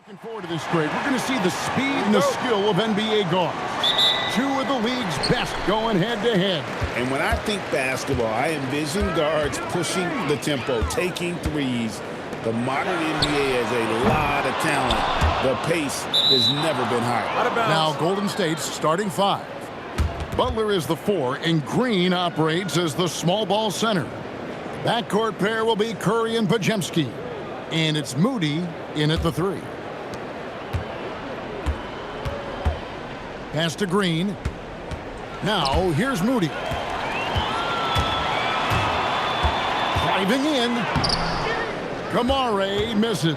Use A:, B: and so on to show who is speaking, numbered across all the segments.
A: Looking forward to this grade. We're going to see the speed and the skill of NBA guards. Two of the league's best going head-to-head.
B: And when I think basketball, I envision guards pushing the tempo, taking threes. The modern NBA has a lot of talent. The pace has never been higher.
A: Now Golden State's starting five. Butler is the 4, and Green operates as the small ball center. Backcourt pair will be Curry and Podziemski. And it's Moody in at the 3. Pass to Green. Now here's Moody. Driving in. Kamare misses.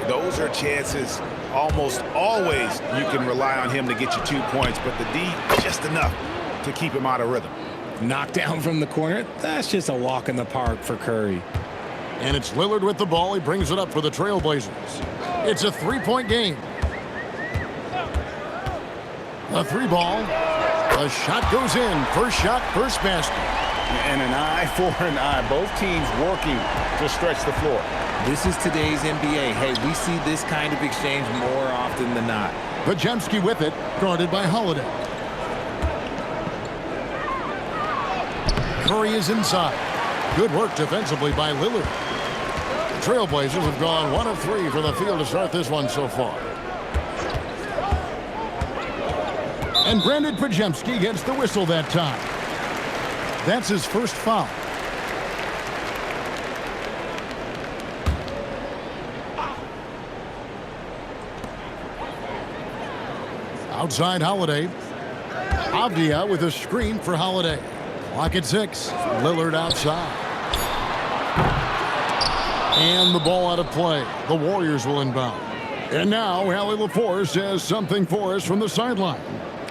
B: Those are chances almost always you can rely on him to get you 2 points, but the D just enough to keep him out of rhythm.
C: Knocked down from the corner. That's just a walk in the park for Curry.
A: And it's Lillard with the ball. He brings it up for the Trailblazers. It's a 3-point game. A 3-ball. The shot goes in. First shot, first basket.
B: And an eye for an eye. Both teams working to stretch the floor.
C: This is today's NBA. Hey, we see this kind of exchange more often than not.
A: Podziemski with it, guarded by Holiday. Curry is inside. Good work defensively by Lillard. The Trailblazers have gone 1 of 3 from the field to start this one so far. And Brandon Podziemski gets the whistle that time. That's his first foul. Outside Holiday. Avdia with a screen for Holiday. Clock at 6. Lillard outside. And the ball out of play. The Warriors will inbound. And now Allie LaForce has something for us from the sideline.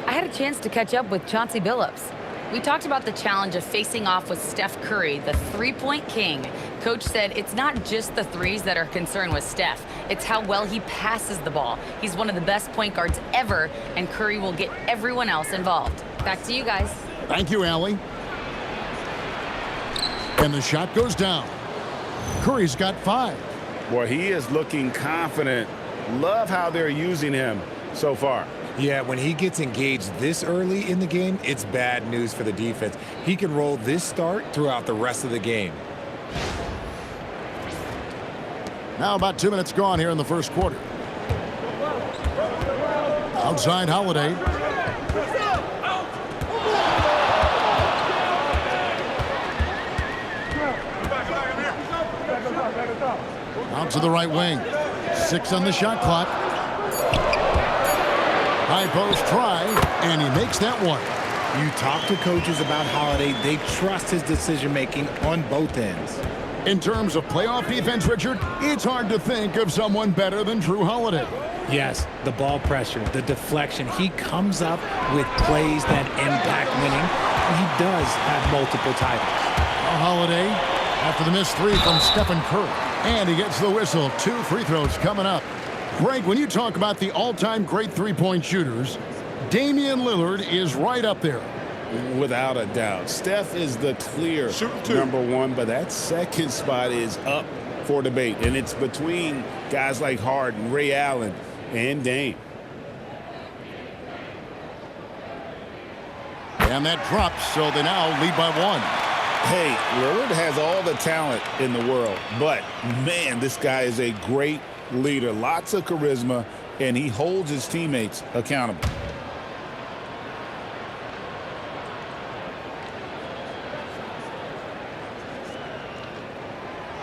D: I had a chance to catch up with Chauncey Billups. We talked about the challenge of facing off with Steph Curry, the three-point king. Coach said it's not just the threes that are concerned with Steph. It's how well he passes the ball. He's one of the best point guards ever, and Curry will get everyone else involved. Back to you guys.
A: Thank you, Allie. And the shot goes down. Curry's got 5.
B: Boy, he is looking confident. Love how they're using him so far.
C: Yeah, when he gets engaged this early in the game, it's bad news for the defense. He can roll this start throughout the rest of the game.
A: Now about 2 minutes gone here in the first quarter. Outside Holiday. Out to the right wing. 6 on the shot clock. High post try, and he makes that one.
C: You talk to coaches about Holiday, they trust his decision-making on both ends.
A: In terms of playoff defense, Richard, it's hard to think of someone better than Drew Holiday.
C: Yes, the ball pressure, the deflection. He comes up with plays that impact winning. He does have multiple titles.
A: Holiday after the missed 3 from Stephen Curry. And he gets the whistle. 2 free throws coming up. Greg, when you talk about the all-time great three-point shooters, Damian Lillard is right up there.
B: Without a doubt. Steph is the clear number 1, but that second spot is up for debate. And it's between guys like Harden, Ray Allen, and Dame.
A: And that drops, so they now lead by 1.
B: Hey, Lillard has all the talent in the world, but, man, this guy is a great leader. Lots of charisma, and he holds his teammates accountable.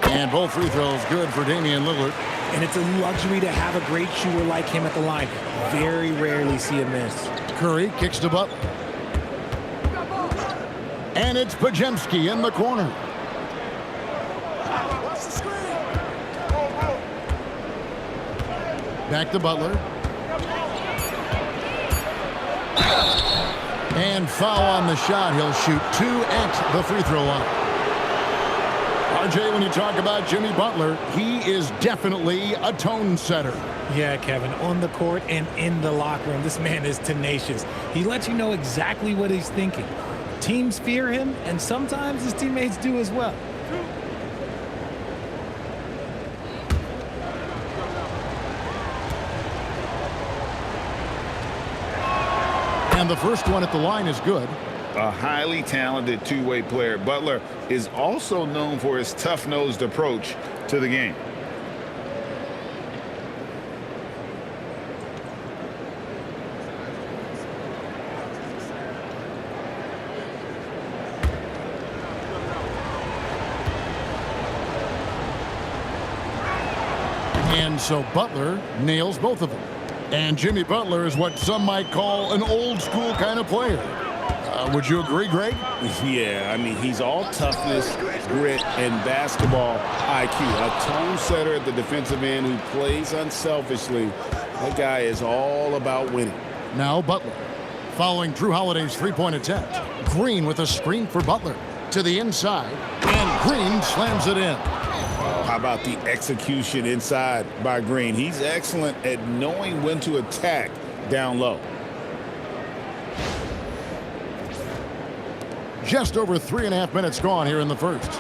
A: And both free throws good for Damian Lillard.
C: And it's a luxury to have a great shooter like him at the line. Very rarely see a miss.
A: Curry kicks to Butler. And it's Podziemski in the corner. Back to Butler. And foul on the shot. He'll shoot 2 at the free throw line. RJ, when you talk about Jimmy Butler, he is definitely a tone setter.
C: Yeah, Kevin, on the court and in the locker room, this man is tenacious. He lets you know exactly what he's thinking. Teams fear him, and sometimes his teammates do as well.
A: And the first one at the line is good.
B: A highly talented two-way player. Butler is also known for his tough-nosed approach to the game.
A: And so Butler nails both of them. And Jimmy Butler is what some might call an old-school kind of player. Would you agree, Greg?
B: Yeah, I mean, he's all toughness, grit, and basketball IQ. A tone setter at the defensive end who plays unselfishly. That guy is all about winning.
A: Now Butler, following Drew Holiday's three-point attempt. Green with a screen for Butler. To the inside, and Green slams it in.
B: How about the execution inside by Green? He's excellent at knowing when to attack down low.
A: Just over 3.5 minutes gone here in the first.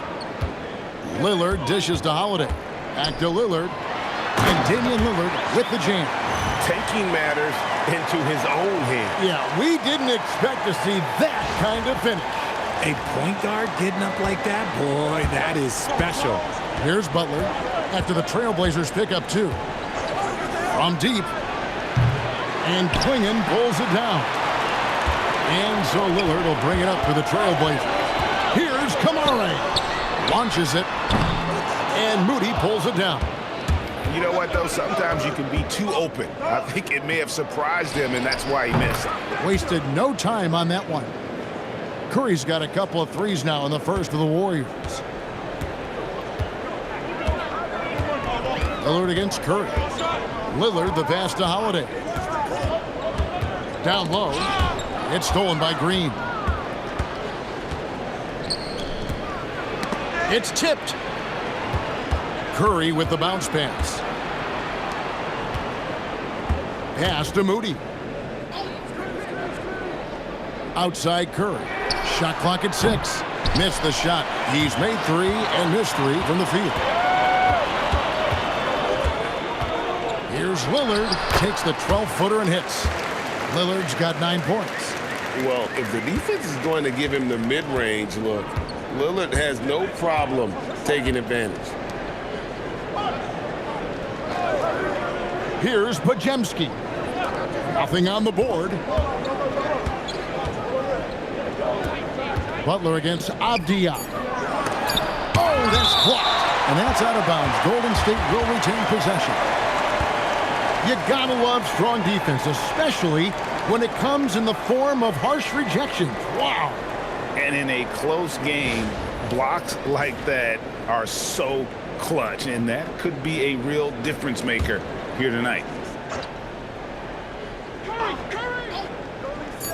A: Lillard dishes to Holiday. Back to Lillard. And Damian Lillard with the jam.
E: Taking matters into his own hands.
A: Yeah, we didn't expect to see that kind of finish.
C: A point guard getting up like that? Boy, that is special.
A: Here's Butler after the Trailblazers pick up 2. From deep. And Klingon pulls it down. And so Lillard will bring it up for the Trailblazers. Here's Kamara. Launches it. And Moody pulls it down.
E: You know what, though? Sometimes you can be too open. I think it may have surprised him, and that's why he missed.
A: Wasted no time on that one. Curry's got a couple of threes now in the first of the Warriors. Lillard against Curry. Lillard the pass to Holiday. Down low. It's stolen by Green. It's tipped. Curry with the bounce pass. Pass to Moody. Outside Curry. Shot clock at 6. Missed the shot. He's made 3 and missed 3 from the field. Here's Lillard. Takes the 12-footer and hits. Lillard's got 9 points.
E: Well, if the defense is going to give him the mid-range look, Lillard has no problem taking advantage.
A: Here's Pajemski. Nothing on the board. Butler against Avdiya. Oh, that's blocked. And that's out of bounds. Golden State will retain possession. You gotta love strong defense, especially when it comes in the form of harsh rejections. Wow.
B: And in a close game, blocks like that are so clutch, and that could be a real difference maker here tonight.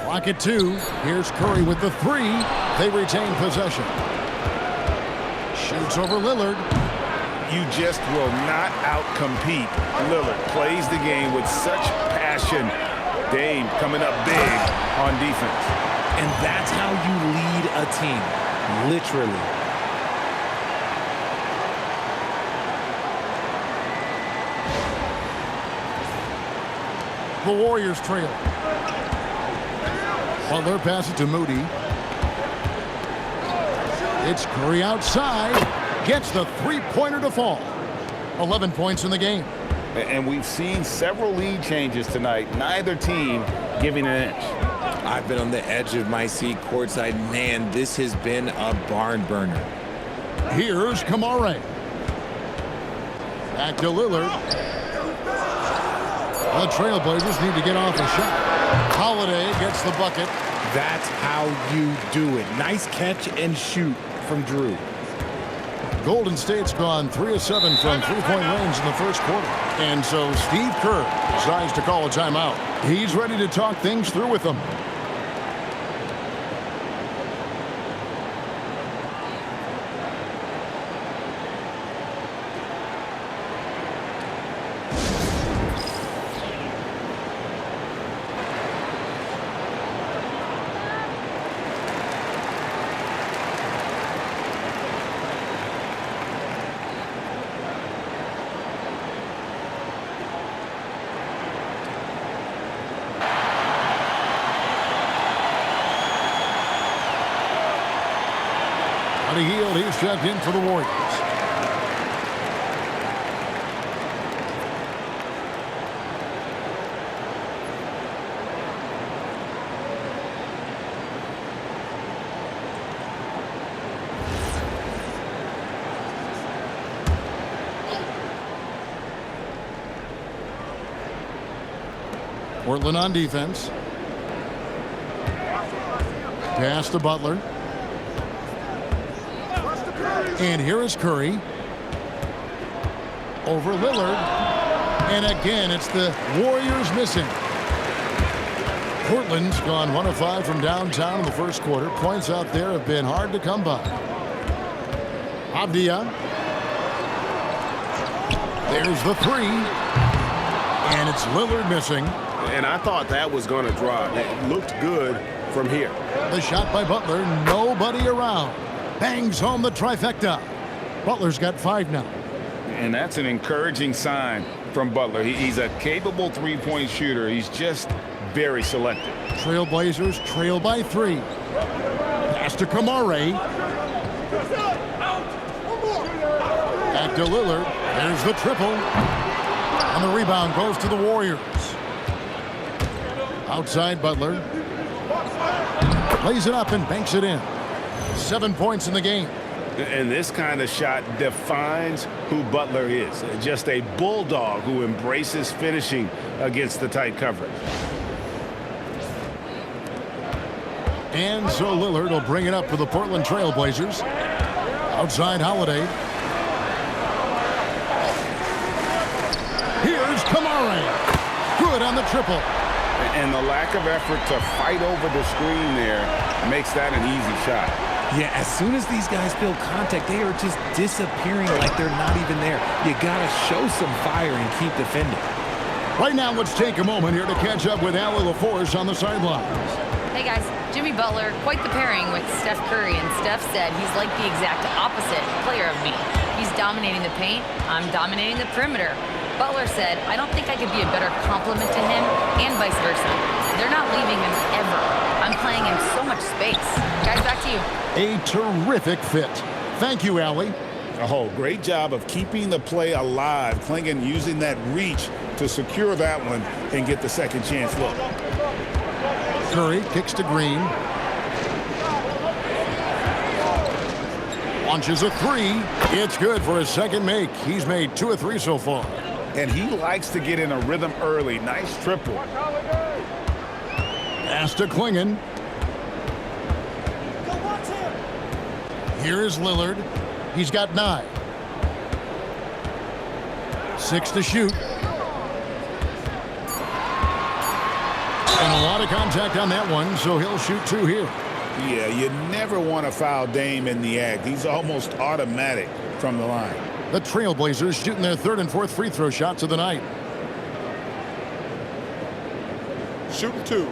A: Clock at 2. Here's Curry with the 3. They retain possession. Shoots over Lillard.
B: You just will not outcompete Lillard. Plays the game with such passion. Dame coming up big on defense.
C: And that's how you lead a team, literally.
A: The Warriors trail. Butler passes to Moody. It's Curry outside. Gets the three-pointer to fall. 11 points in the game.
B: And we've seen several lead changes tonight. Neither team giving an inch.
F: I've been on the edge of my seat courtside. Man, this has been a barn burner.
A: Here's Kamara. Back to Lillard. The Trailblazers need to get off a shot. Holiday gets the bucket.
C: That's how you do it. Nice catch and shoot from Drew.
A: Golden State's gone 3 of 7 from three-point range in the first quarter. And so Steve Kerr decides to call a timeout. He's ready to talk things through with them. He's checked in for the Warriors. Portland on defense. Pass to Butler. And here is Curry. Over Lillard. And again, it's the Warriors missing. Portland's gone 1 of 5 from downtown in the first quarter. Points out there have been hard to come by. Avdia. There's the three. And it's Lillard missing.
E: And I thought that was going to drop. It looked good from here.
A: The shot by Butler, nobody around. Bangs home the trifecta. Butler's got 5 now.
B: And that's an encouraging sign from Butler. He's a capable three-point shooter. He's just very selective.
A: Trailblazers trail by 3. Pass to Kamare. Back to Lillard. There's the triple. And the rebound goes to the Warriors. Outside Butler. Plays it up and banks it in. 7 points in the game.
B: And this kind of shot defines who Butler is. Just a bulldog who embraces finishing against the tight coverage.
A: And so Lillard will bring it up for the Portland Trailblazers. Outside Holiday. Here's Kamare. Good on the triple.
B: And the lack of effort to fight over the screen there makes that an easy shot.
C: Yeah, as soon as these guys feel contact, they are just disappearing like they're not even there. You got to show some fire and keep defending.
A: Right now, let's take a moment here to catch up with Allie LaForce on the sidelines.
D: Hey guys, Jimmy Butler, quite the pairing with Steph Curry, and Steph said he's like the exact opposite player of me. He's dominating the paint, I'm dominating the perimeter. Butler said, I don't think I could be a better complement to him, and vice versa. They're not leaving him ever. I'm playing in so much space. Guys, back to you.
A: A terrific fit. Thank you, Allie.
B: Oh, great job of keeping the play alive. Klingon using that reach to secure that one and get the second chance look.
A: Curry kicks to Green. Launches a 3. It's good for his second make. He's made 2 of 3 so far.
B: And he likes to get in a rhythm early. Nice triple.
A: Pass to Klingon. Here is Lillard. He's got 9. 6 to shoot. And a lot of contact on that one, so he'll shoot 2 here.
B: Yeah, you never want to foul Dame in the act. He's almost automatic from the line.
A: The Trailblazers shooting their 3rd and 4th free throw shots of the night.
E: Shooting 2.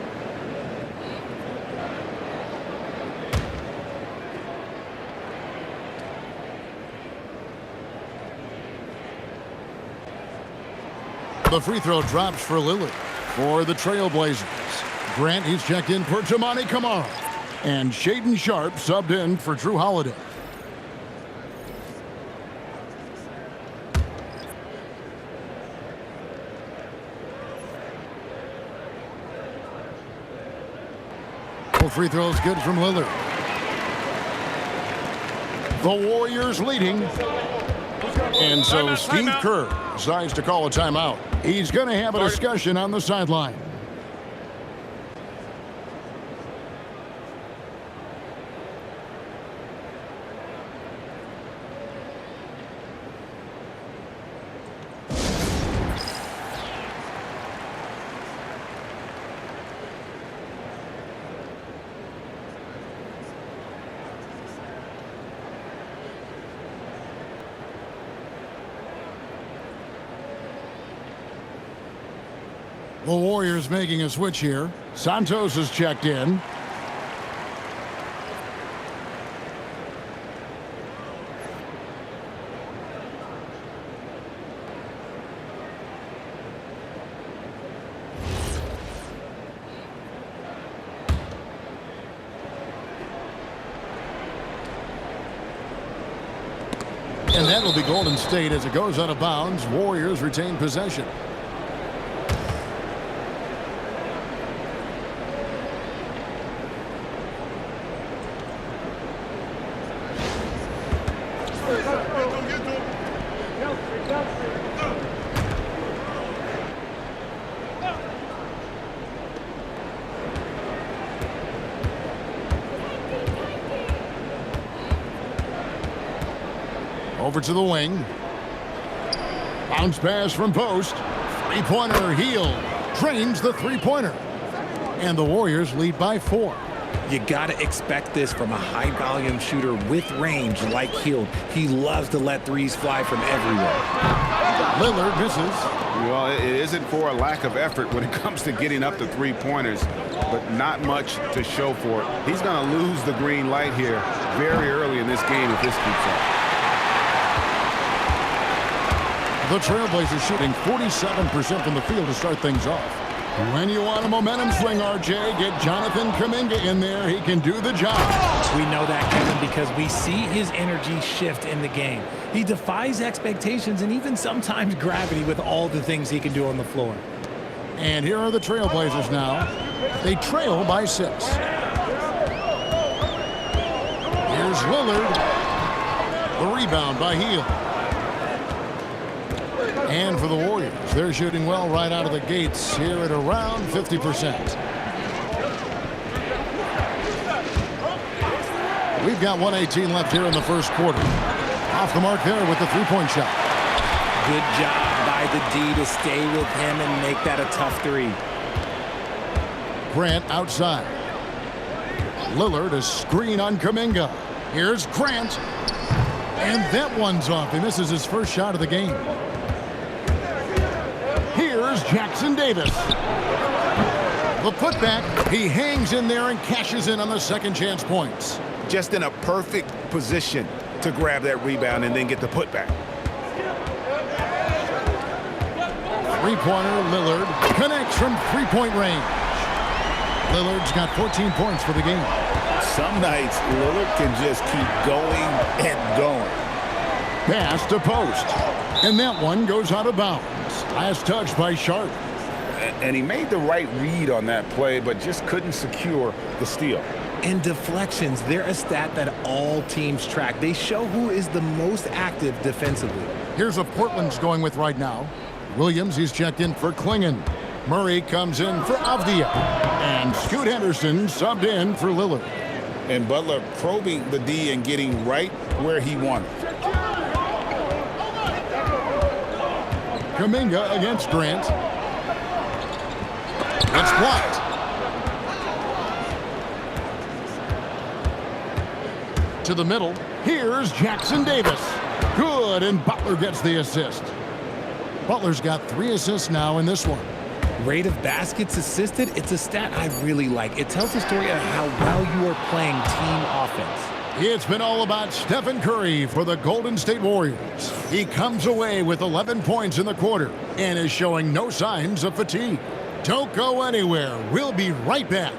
A: The free throw drops for Lillard for the Trailblazers. Grant, he's checked in for Tamani Kamara. And Shaedon Sharpe subbed in for Drew Holiday. Full free throws good from Lillard. The Warriors leading. And so Steve Kerr decides to call a timeout. He's going to have a discussion on the sideline. The Warriors making a switch here. Santos is checked in. And that'll be Golden State as it goes out of bounds. Warriors retain possession. Over to the wing. Bounce pass from post. Three-pointer, Heel drains the three-pointer. And the Warriors lead by 4.
C: You got to expect this from a high-volume shooter with range like Hield. He loves to let threes fly from everywhere.
A: Lillard misses.
B: Well, it isn't for a lack of effort when it comes to getting up to three-pointers, but not much to show for it. He's going to lose the green light here very early in this game if this keeps up.
A: The Trailblazers shooting 47% from the field to start things off. When you want a momentum swing, RJ, get Jonathan Kuminga in there. He can do the job.
C: We know that, Kevin, because we see his energy shift in the game. He defies expectations and even sometimes gravity with all the things he can do on the floor.
A: And here are the Trailblazers now. They trail by 6. Here's Lillard. The rebound by Hield. And for the Warriors, they're shooting well right out of the gates here at around 50%. We've got 1:18 left here in the first quarter. Off the mark there with the three-point shot.
C: Good job by the D to stay with him and make that a tough three.
A: Grant outside. Lillard a screen on Kuminga. Here's Grant. And that one's off. He misses his first shot of the game. Here's Jackson Davis. The putback. He hangs in there and cashes in on the second chance points.
B: Just in a perfect position to grab that rebound and then get the putback.
A: Three-pointer, Lillard connects from three-point range. Lillard's got 14 points for the game.
B: Some nights, Lillard can just keep going and going.
A: Pass to post. And that one goes out of bounds. Last touch by Sharp.
B: And he made the right read on that play, but just couldn't secure the steal.
C: And deflections, they're a stat that all teams track. They show who is the most active defensively.
A: Here's what Portland's going with right now. Williams, he's checked in for Klingon. Murray comes in for Avdia. And Scoot Henderson subbed in for Lillard.
B: And Butler probing the D and getting right where he wanted.
A: Kuminga against Grant. It's blocked. To the middle. Here's Jackson Davis. Good, and Butler gets the assist. Butler's got 3 assists now in this one.
C: Rate of baskets assisted, it's a stat I really like. It tells the story of how well you are playing team offense.
A: It's been all about Stephen Curry for the Golden State Warriors. He comes away with 11 points in the quarter and is showing no signs of fatigue. Don't go anywhere. We'll be right back.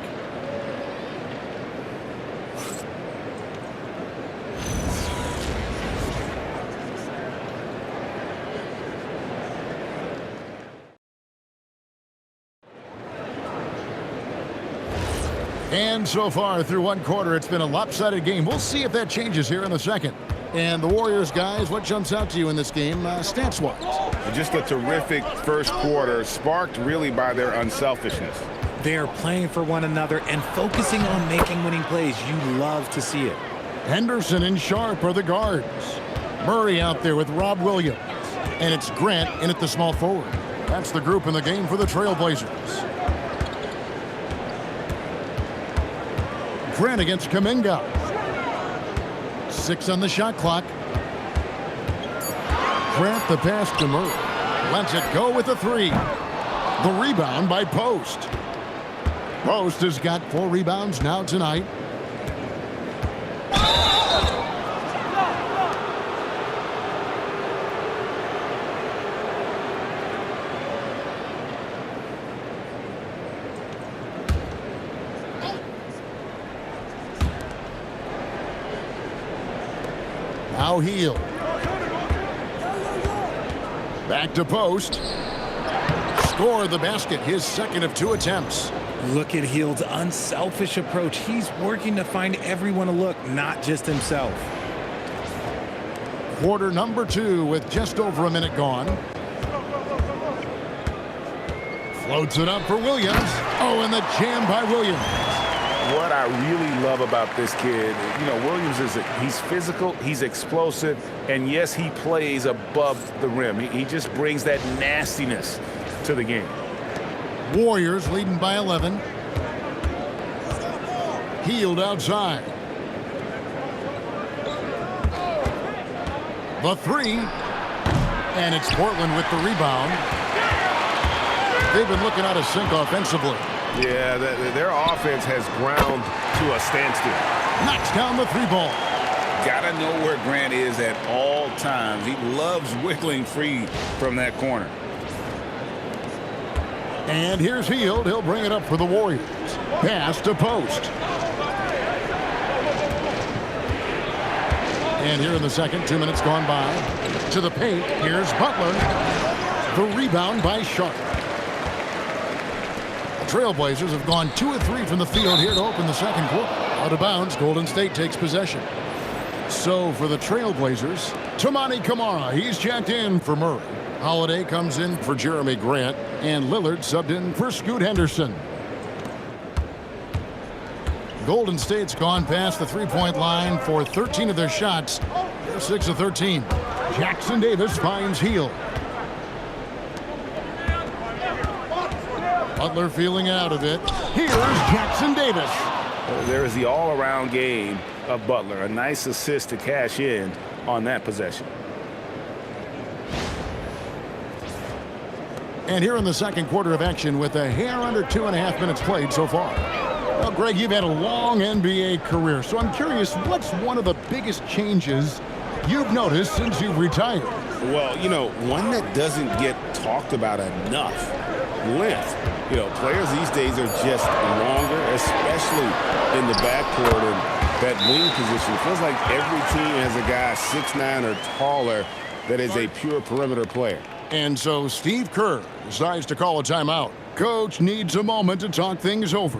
A: And so far through one quarter, it's been a lopsided game. We'll see if that changes here in the second. And the Warriors, guys, what jumps out to you in this game, stats-wise?
B: Just a terrific first quarter, sparked really by their unselfishness.
C: They're playing for one another and focusing on making winning plays. You love to see it.
A: Henderson and Sharp are the guards. Murray out there with Rob Williams. And it's Grant in at the small forward. That's the group in the game for the Trailblazers. Grant against Kuminga. 6 on the shot clock. Grant the pass to Murray. Lets it go with the 3. The rebound by Post. Post has got 4 rebounds now tonight. Now Hield. Back to post. Score the basket, his second of 2 attempts.
C: Look at Hield's unselfish approach. He's working to find everyone a look, not just himself.
A: Quarter number 2 with just over a minute gone. Floats it up for Williams. Oh, and the jam by Williams.
B: What I really love about this kid, Williams he's physical, he's explosive, and yes, he plays above the rim. He just brings that nastiness to the game.
A: Warriors leading by 11. Hield outside. The 3. And it's Portland with the rebound. They've been looking out of sync offensively.
B: Yeah, their offense has ground to a standstill.
A: Knocks down the 3-ball.
B: Gotta know where Grant is at all times. He loves wiggling free from that corner.
A: And here's Hield. He'll bring it up for the Warriors. Pass to post. And here in the second, 2 minutes gone by. To the paint, here's Butler. The rebound by Sharp. The Trailblazers have gone 2 of 3 from the field here to open the second quarter. Out of bounds, Golden State takes possession. So for the Trailblazers, Toumani Camara, he's checked in for Murray. Holiday comes in for Jeremy Grant, and Lillard subbed in for Scoot Henderson. Golden State's gone past the three-point line for 13 of their shots. They're 6 of 13. Jackson Davis finds Hield. Butler feeling out of it. Here's Jackson Davis.
B: There is the all-around game of Butler. A nice assist to cash in on that possession.
A: And here in the second quarter of action with a hair under 2.5 minutes played so far. Well, Greg, you've had a long NBA career, so I'm curious, what's one of the biggest changes you've noticed since you've retired?
B: Well, one that doesn't get talked about enough. Length. Players these days are just longer, especially in the backcourt and that wing position. It feels like every team has a guy 6'9" or taller that is a pure perimeter player.
A: And so Steve Kerr decides to call a timeout. Coach needs a moment to talk things over.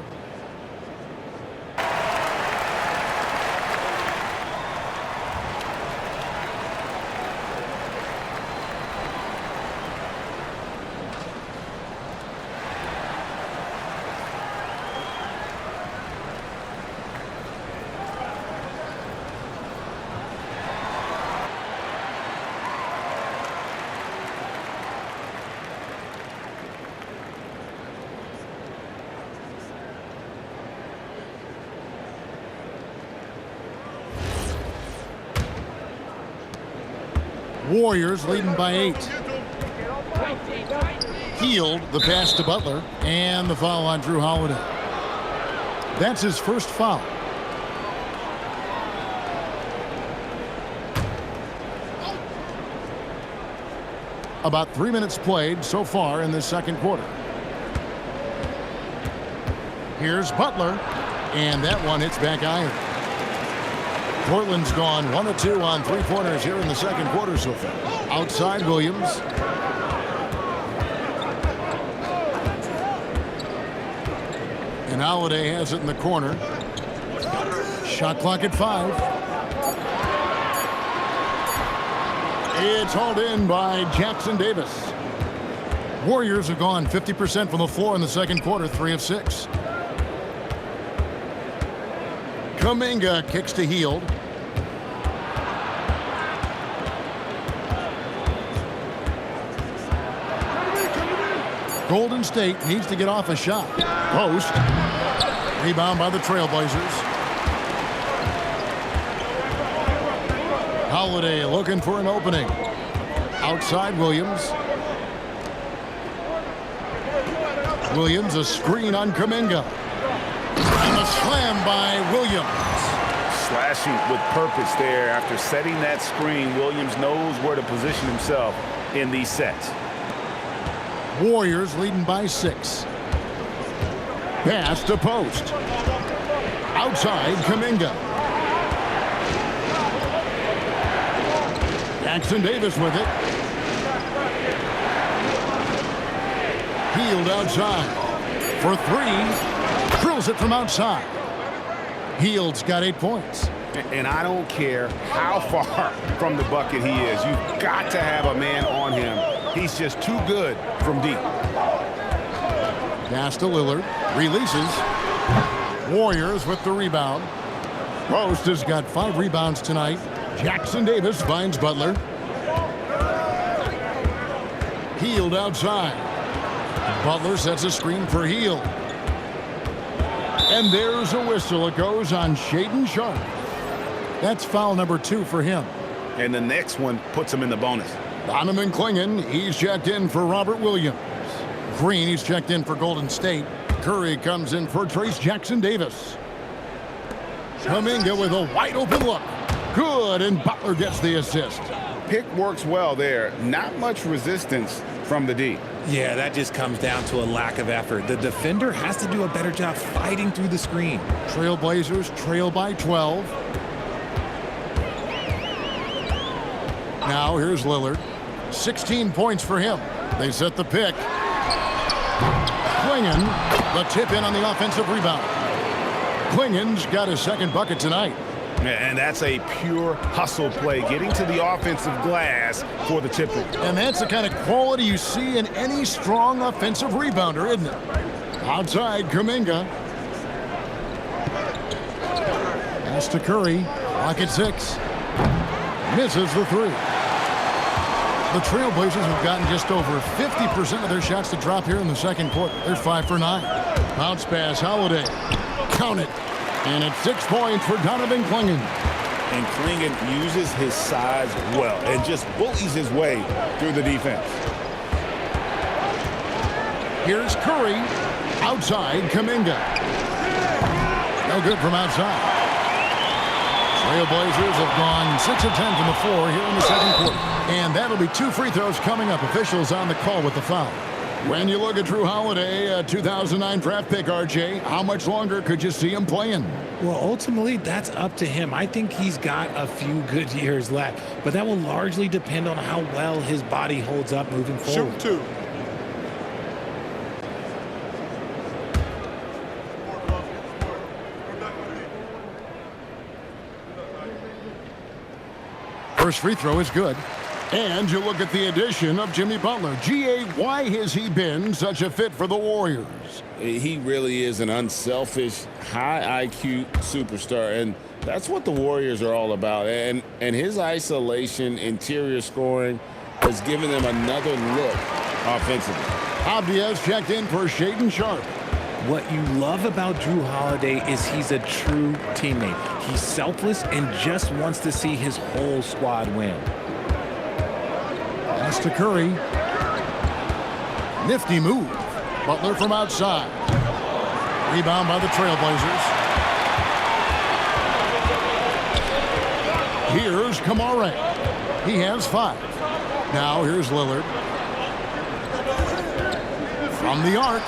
A: Warriors leading by 8. Hield, the pass to Butler, and the foul on Drew Holiday. That's his first foul. About 3 minutes played so far in this second quarter. Here's Butler, and that one hits back iron. Portland's gone 1 of 2 on three-pointers here in the second quarter so far. Outside Williams. And Holiday has it in the corner. Shot clock at 5. It's hauled in by Jackson Davis. Warriors have gone 50% from the floor in the second quarter, 3 of 6. Kuminga kicks to Hield. Golden State needs to get off a shot. Post. Rebound by the Trailblazers. Holiday looking for an opening. Outside Williams. Williams, a screen on Kuminga. And the slam by Williams.
B: Slashing with purpose there. After setting that screen, Williams knows where to position himself in these sets.
A: Warriors leading by 6. Pass to post. Outside Kuminga. Jackson Davis with it. Hield outside. For three. Drills it from outside. Hield's got 8 points.
B: And I don't care how far from the bucket he is. You've got to have a man on him. He's just too good from deep.
A: Pass to Lillard. Releases. Warriors with the rebound. Post has got 5 rebounds tonight. Jackson Davis finds Butler. Hield outside. Butler sets a screen for Hield. And there's a whistle. It goes on Shaedon Sharpe. That's foul number 2 for him.
B: And the next one puts him in the bonus.
A: Donovan Clingan, he's checked in for Robert Williams. Green, he's checked in for Golden State. Curry comes in for Trace Jackson Davis. Kuminga with a wide open look. Good, and Butler gets the assist.
B: Pick works well there. Not much resistance from the D.
C: Yeah, that just comes down to a lack of effort. The defender has to do a better job fighting through the screen.
A: Trailblazers trail by 12. Now here's Lillard. 16 points for him. They set the pick. Clingan, the tip in on the offensive rebound. Clingan's got his second bucket tonight.
B: And that's a pure hustle play, getting to the offensive glass for the tip-in.
A: And that's the kind of quality you see in any strong offensive rebounder, isn't it? Outside, Kuminga. Pass to Curry. Clock at 6. Misses the 3. The Trailblazers have gotten just over 50% of their shots to drop here in the second quarter. They're 5 for 9. Bounce pass, Holiday. Count it. And it's 6 points for Donovan Clingan.
B: And Clingan uses his size well and just bullies his way through the defense.
A: Here's Curry. Outside, Kuminga. No good from outside. Trailblazers have gone 6 of 10 from the floor here in the second quarter. And that'll be 2 free throws coming up. Officials on the call with the foul. When you look at Drew Holiday, a 2009 draft pick, RJ, how much longer could you see him playing?
C: Well, ultimately, that's up to him. I think he's got a few good years left, but that will largely depend on how well his body holds up moving forward.
E: Shoot 2.
A: First free throw is good. And you look at the addition of Jimmy Butler. G.A., why has he been such a fit for the Warriors?
B: He really is an unselfish, high IQ superstar, and that's what the Warriors are all about. And his isolation, interior scoring has given them another look offensively.
A: Obvious checked in for Shaedon Sharpe.
C: What you love about Drew Holiday is he's a true teammate. He's selfless and just wants to see his whole squad win.
A: Pass to Curry. Nifty move. Butler from outside. Rebound by the Trailblazers. Here's Kamara. He has 5. Now here's Lillard. From the arc.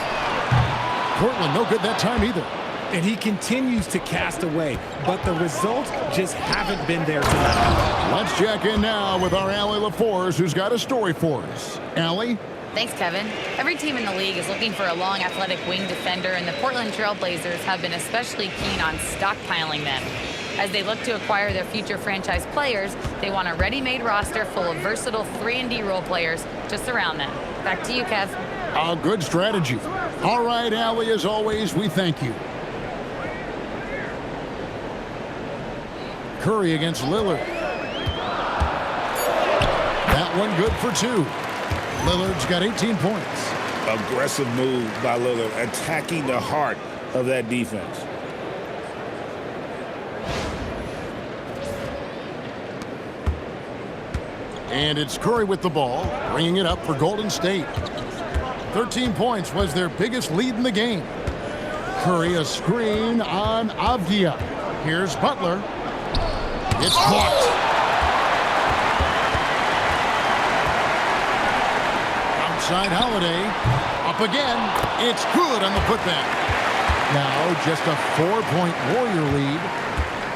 A: Portland no good that time either.
C: And he continues to cast away, but the results just haven't been there tonight.
A: Let's check in now with our Allie LaForce, who's got a story for us. Allie?
D: Thanks, Kevin. Every team in the league is looking for a long, athletic wing defender, and the Portland Trailblazers have been especially keen on stockpiling them. As they look to acquire their future franchise players, they want a ready-made roster full of versatile 3-and-D role players to surround them. Back to you, Kev.
A: A good strategy. All right, Allie, as always, we thank you. Curry against Lillard. That one good for 2. Lillard's got 18 points.
B: Aggressive move by Lillard, attacking the heart of that defense.
A: And it's Curry with the ball, bringing it up for Golden State. 13 points was their biggest lead in the game. Curry a screen on Avdia. Here's Butler. It's blocked. Outside Holiday. Up again. It's good on the putback. Now just a 4-point Warrior lead.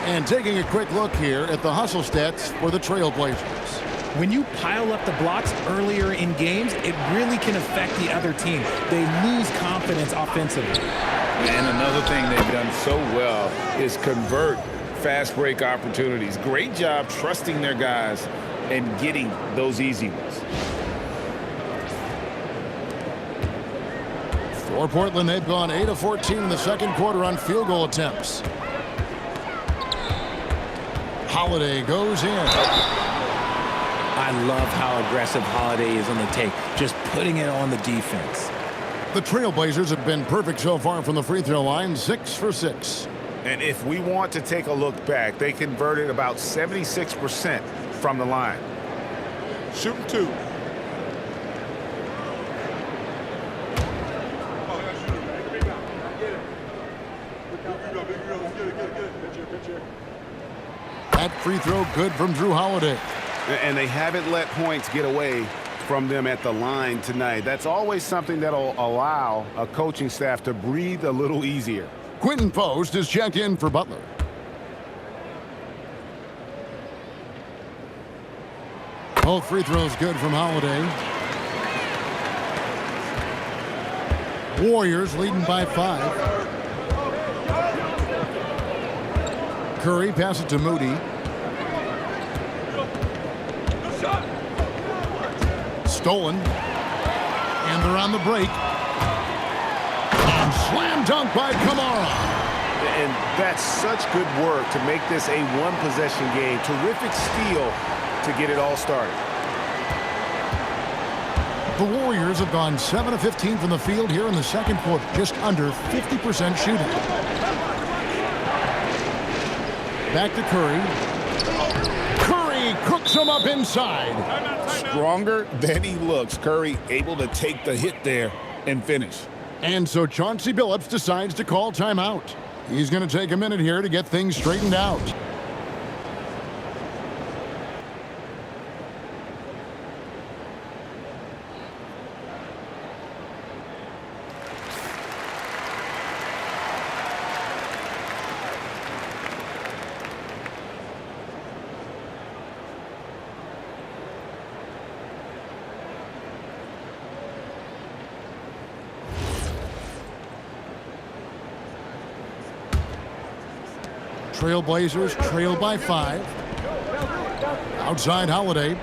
A: And taking a quick look here at the hustle stats for the Trailblazers.
C: When you pile up the blocks earlier in games, it really can affect the other team. They lose confidence offensively.
B: And another thing they've done so well is convert fast break opportunities. Great job trusting their guys and getting those easy ones.
A: For Portland, they've gone 8 of 14 in the second quarter on field goal attempts. Holiday goes in.
C: I love how aggressive Holiday is on the take, just putting it on the defense.
A: The Trailblazers have been perfect so far from the free throw line, 6 for 6.
B: And if we want to take a look back, they converted about 76% from the line. Shooting 2.
A: That free throw good from Drew Holiday.
B: And they haven't let points get away from them at the line tonight. That's always something that'll allow a coaching staff to breathe a little easier.
A: Quinton Post is checked in for Butler. Both free throws good from Holiday. Warriors leading by 5. Curry passes it to Moody. Stolen. And they're on the break. And slam dunk by Kamara.
B: And that's such good work to make this a one-possession game. Terrific steal to get it all started.
A: The Warriors have gone 7 of 15 from the field here in the second quarter. Just under 50% shooting. Back to Curry. Curry cooks him up inside.
B: Stronger than he looks. Curry able to take the hit there and finish.
A: And so Chauncey Billups decides to call timeout. He's going to take a minute here to get things straightened out. Trailblazers trail by 5. Outside Holiday.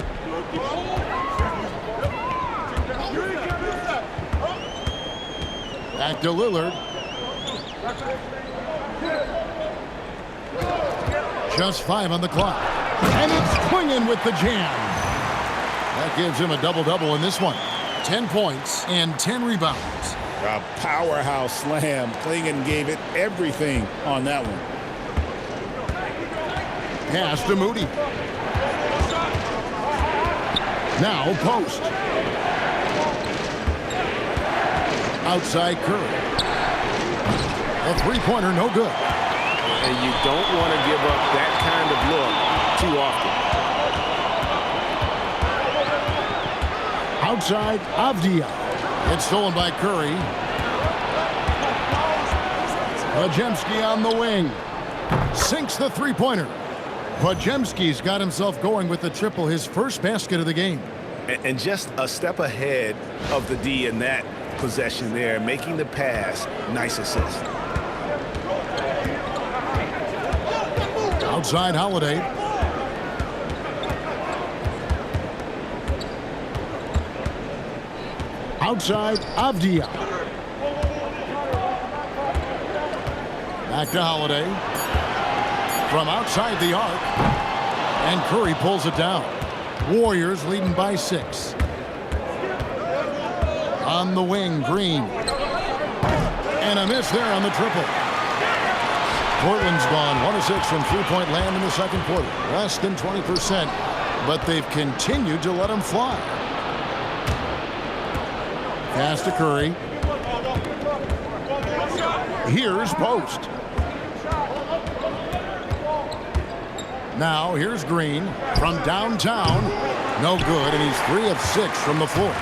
A: Back to Lillard. Just 5 on the clock. And it's swinging with the jam. That gives him a double-double in this one. 10 points and 10 rebounds.
B: A powerhouse slam. Klingon gave it everything on that one.
A: Pass to Moody. Now Post. Outside Curry. A three-pointer, no good.
B: And you don't want to give up that kind of look too often.
A: Outside Avdia. It's stolen by Curry. Podziemski on the wing. Sinks the three-pointer. Podziemski's got himself going with the triple, his first basket of the game.
B: And just a step ahead of the D in that possession there, making the pass. Nice assist.
A: Outside Holiday. Outside Avdia. Back to Holiday. From outside the arc. And Curry pulls it down. Warriors leading by 6. On the wing, Green. And a miss there on the triple. Portland's gone 1 of 6 from three-point land in the second quarter. Less than 20%, but they've continued to let them fly. Pass to Curry. Here's Post. Now here's Green from downtown. No good, and he's 3 of 6 from the floor.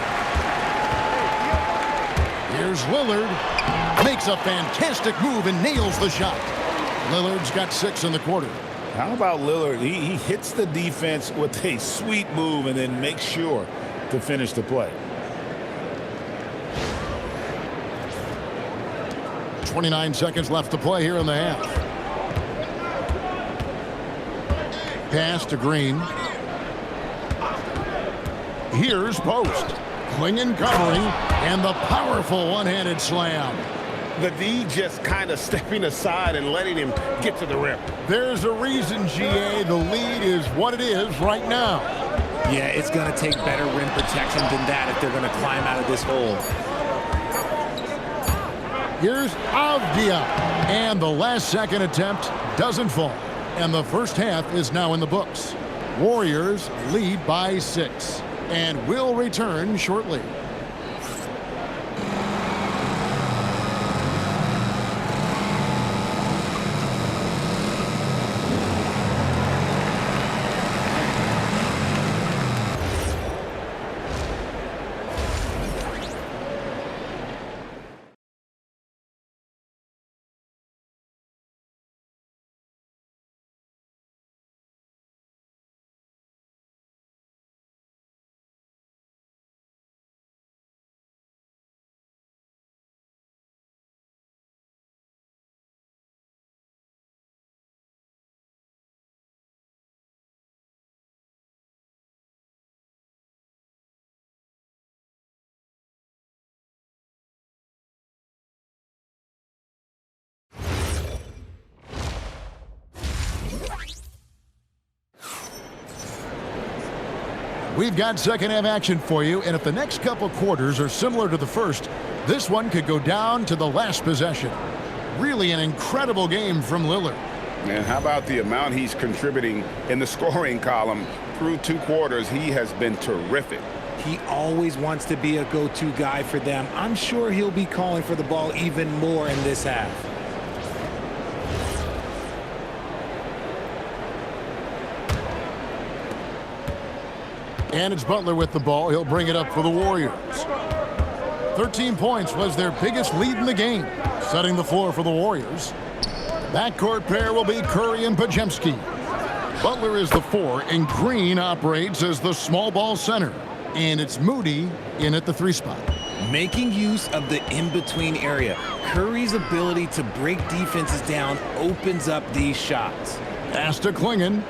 A: Here's Lillard. Makes a fantastic move and nails the shot. Lillard's got 6 in the quarter.
G: How about Lillard? He hits the defense with a sweet move and then makes sure to finish the play.
A: 29 seconds left to play here in the half. Pass to Green. Here's Post. Clingan covering, and the powerful one-handed slam.
B: The D just kind of stepping aside and letting him get to the rim.
A: There's a reason, GA, the lead is what it is right now.
C: Yeah, it's going to take better rim protection than that if they're going to climb out of this hole.
A: Here's Avdia, and the last second attempt doesn't fall. And the first half is now in the books. Warriors lead by 6 and will return shortly. We've got second half action for you, and if the next couple quarters are similar to the first, this one could go down to the last possession. Really an incredible game from Lillard.
B: And how about the amount he's contributing in the scoring column? Through 2 quarters, he has been terrific.
C: He always wants to be a go-to guy for them. I'm sure he'll be calling for the ball even more in this half.
A: And it's Butler with the ball. He'll bring it up for the Warriors. 13 points was their biggest lead in the game, setting the floor for the Warriors. Backcourt pair will be Curry and Podziemski. Butler is the 4, and Green operates as the small ball center. And it's Moody in at the 3 spot.
C: Making use of the in-between area. Curry's ability to break defenses down opens up these shots.
A: Pass to Clingan.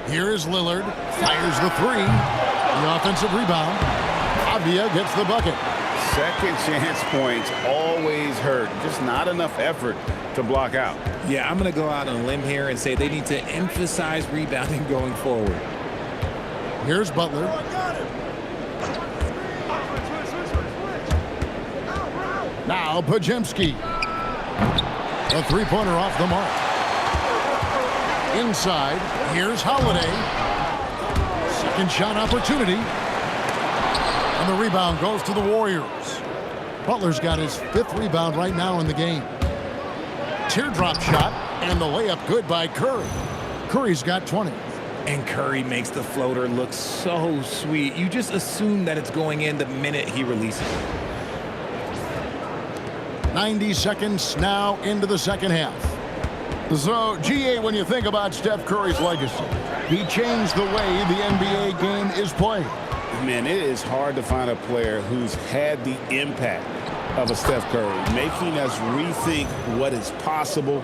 A: Here is Lillard. Fires the 3. The offensive rebound. Avdia gets the bucket.
B: Second chance points always hurt. Just not enough effort to block out.
C: Yeah, I'm going to go out on a limb here and say they need to emphasize rebounding going forward.
A: Here's Butler. Now Podziemski. A 3-pointer off the mark. Inside, here's Holiday. Second shot opportunity. And the rebound goes to the Warriors. Butler's got his 5th rebound right now in the game. Teardrop shot, and the layup good by Curry. Curry's got 20.
C: And Curry makes the floater look so sweet. You just assume that it's going in the minute he releases it.
A: 90 seconds now into the second half. So, GA, when you think about Steph Curry's legacy, he changed the way the NBA game is played.
B: Man, it is hard to find a player who's had the impact of a Steph Curry, making us rethink what is possible.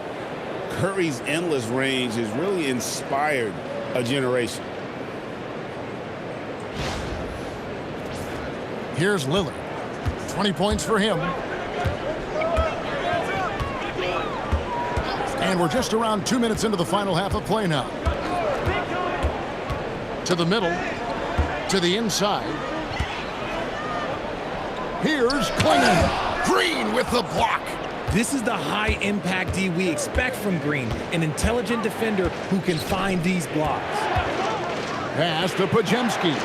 B: Curry's endless range has really inspired a generation.
A: Here's Lillard. 20 points for him. And we're just around 2 minutes into the final half of play now. To the middle. To the inside. Here's Clingan. Green with the block.
C: This is the high-impact D we expect from Green, an intelligent defender who can find these blocks.
A: Pass to Podziemski.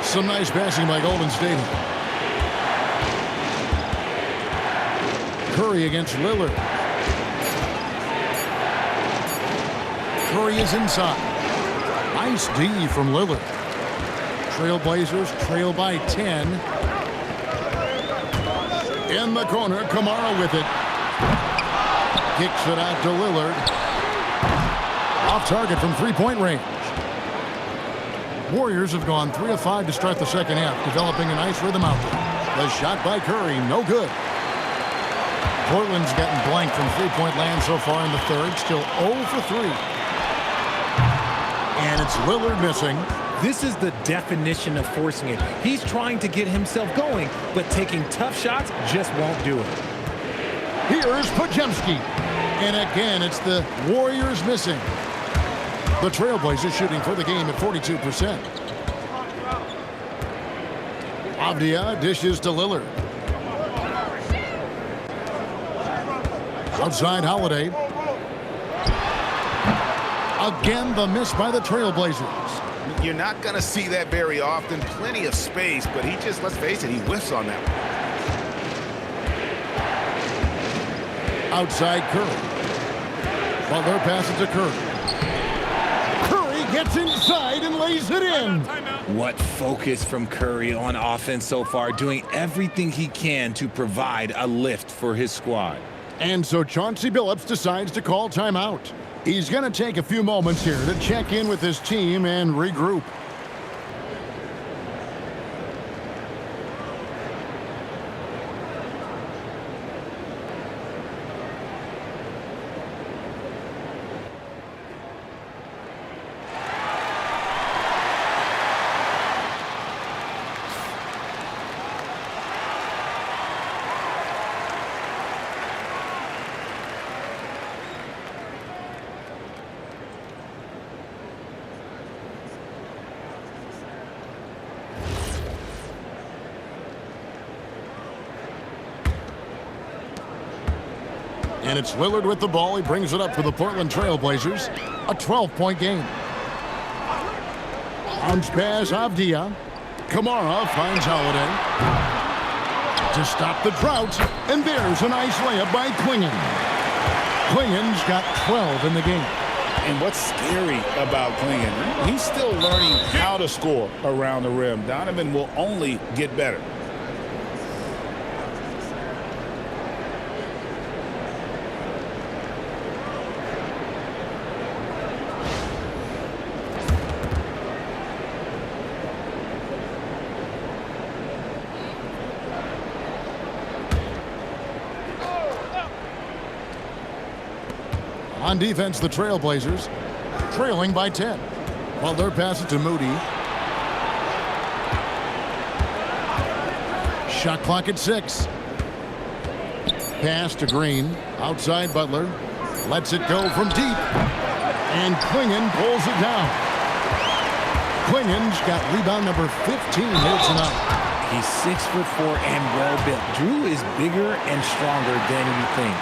A: Some nice passing by Golden State. Curry against Lillard. Curry is inside. Nice D from Lillard. Trailblazers trail by 10. In the corner, Kamara with it. Kicks it out to Lillard. Off target from three-point range. Warriors have gone 3 of 5 to start the second half, developing a nice rhythm out there. The shot by Curry, no good. Portland's gotten blank from three-point land so far in the third, still 0 for 3. And it's Lillard missing.
C: This is the definition of forcing it. He's trying to get himself going, but taking tough shots just won't do it.
A: Here's Podziemski. And again, it's the Warriors missing. The Trailblazers shooting for the game at 42%. Avdia dishes to Lillard. Outside Holiday. Again, the miss by the Trailblazers.
G: You're not going to see that very often. Plenty of space, but he just, let's face it, he whiffs on that one.
A: Outside Curry. Butler passes to Curry. Curry gets inside and lays it in.
F: What focus from Curry on offense so far, doing everything he can to provide a lift for his squad.
A: And so Chauncey Billups decides to call timeout. He's going to take a few moments here to check in with his team and regroup. And it's Lillard with the ball. He brings it up for the Portland Trailblazers. A 12-point game. Bounce pass, Avdia. Kamara finds Holiday. To stop the drought. And there's a nice layup by Clingan. Clingan's got 12 in the game.
G: And what's scary about Clingan, he's still learning how to score around the rim. Donovan will only get better.
A: On defense, the Trailblazers trailing by 10. Butler passes to Moody. Shot clock at 6. Pass to Green. Outside Butler. Lets it go from deep. And Clingan pulls it down. Clingan's got rebound number 15 here tonight.
C: He's 6'4" and well built. Drew is bigger and stronger than you think.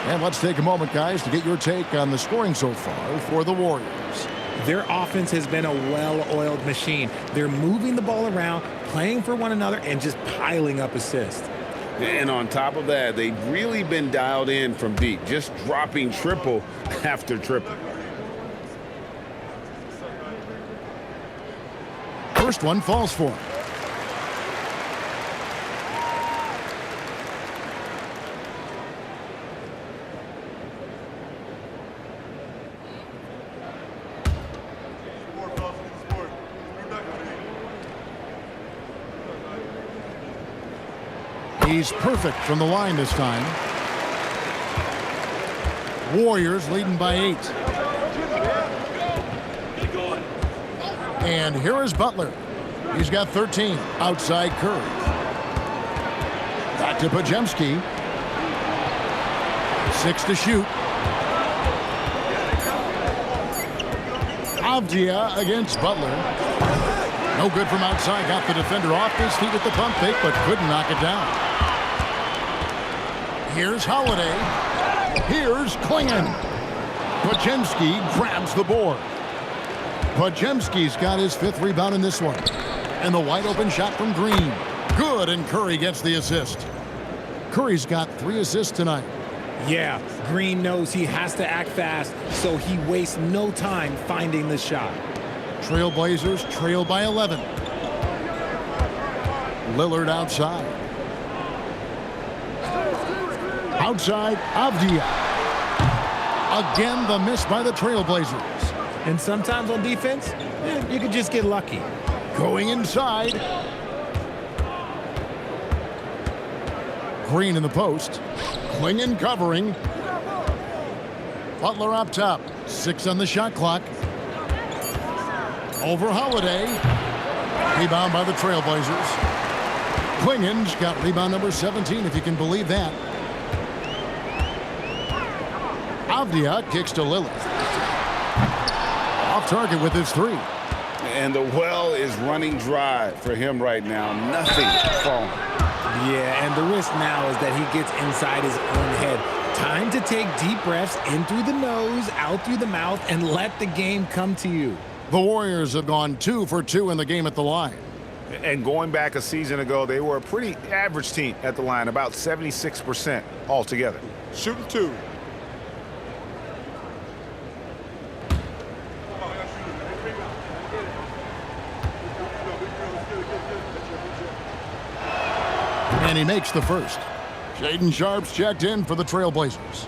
A: And let's take a moment, guys, to get your take on the scoring so far for the Warriors.
C: Their offense has been a well-oiled machine. They're moving the ball around, playing for one another, and just piling up assists.
B: And on top of that, they've really been dialed in from deep, just dropping triple after triple.
A: First one falls for him. He's perfect from the line this time. Warriors leading by 8. And here is Butler. He's got 13. Outside Curry. Back to Podziemski. 6 to shoot. Avdia against Butler. No good from outside. Got the defender off his feet at the pump fake, but couldn't knock it down. Here's Holiday. Here's Clingan. Podziemski grabs the board. Podziemski's got his 5th rebound in this one. And the wide open shot from Green. Good, and Curry gets the assist. Curry's got 3 assists tonight.
C: Yeah, Green knows he has to act fast, so he wastes no time finding the shot.
A: Trailblazers trail by 11. Lillard outside. Outside, Avdia. Again, the miss by the Trailblazers.
C: And sometimes on defense, you can just get lucky.
A: Going inside. Green in the post. Klingon covering. Butler up top. 6 on the shot clock. Over Holiday. Rebound by the Trailblazers. Klingon's got rebound number 17, if you can believe that. Avdia kicks to Lillard. Off target with his 3.
G: And the well is running dry for him right now. Nothing falling.
C: Yeah, and the risk now is that he gets inside his own head. Time to take deep breaths in through the nose, out through the mouth, and let the game come to you.
A: The Warriors have gone 2 for 2 in the game at the line.
F: And going back a season ago, they were a pretty average team at the line, about 76% altogether.
E: Shooting 2.
A: And he makes the first. Shaden Sharp's checked in for the Trailblazers.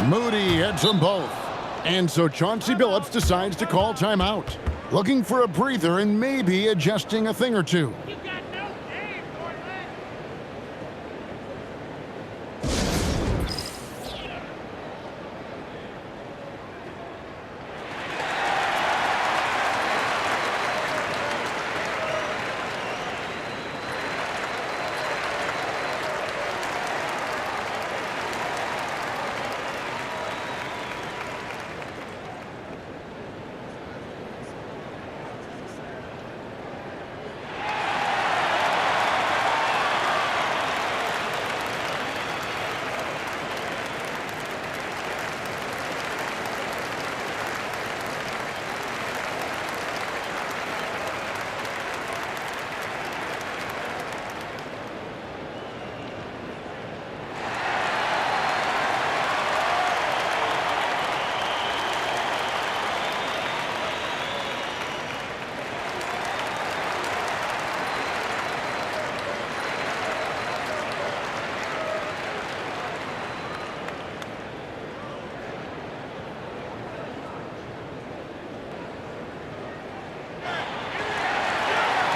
A: Moody hits them both. And so Chauncey Billups decides to call timeout. Looking for a breather and maybe adjusting a thing or two.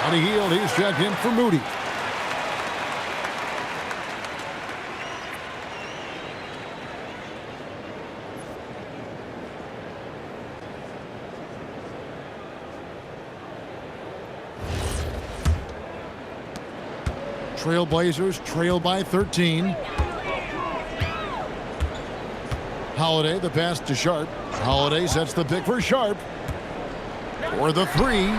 A: On the heel, he's checked in for Moody. Trailblazers trail by 13. Holiday, the pass to Sharp. Holiday sets the pick for Sharp. For the 3.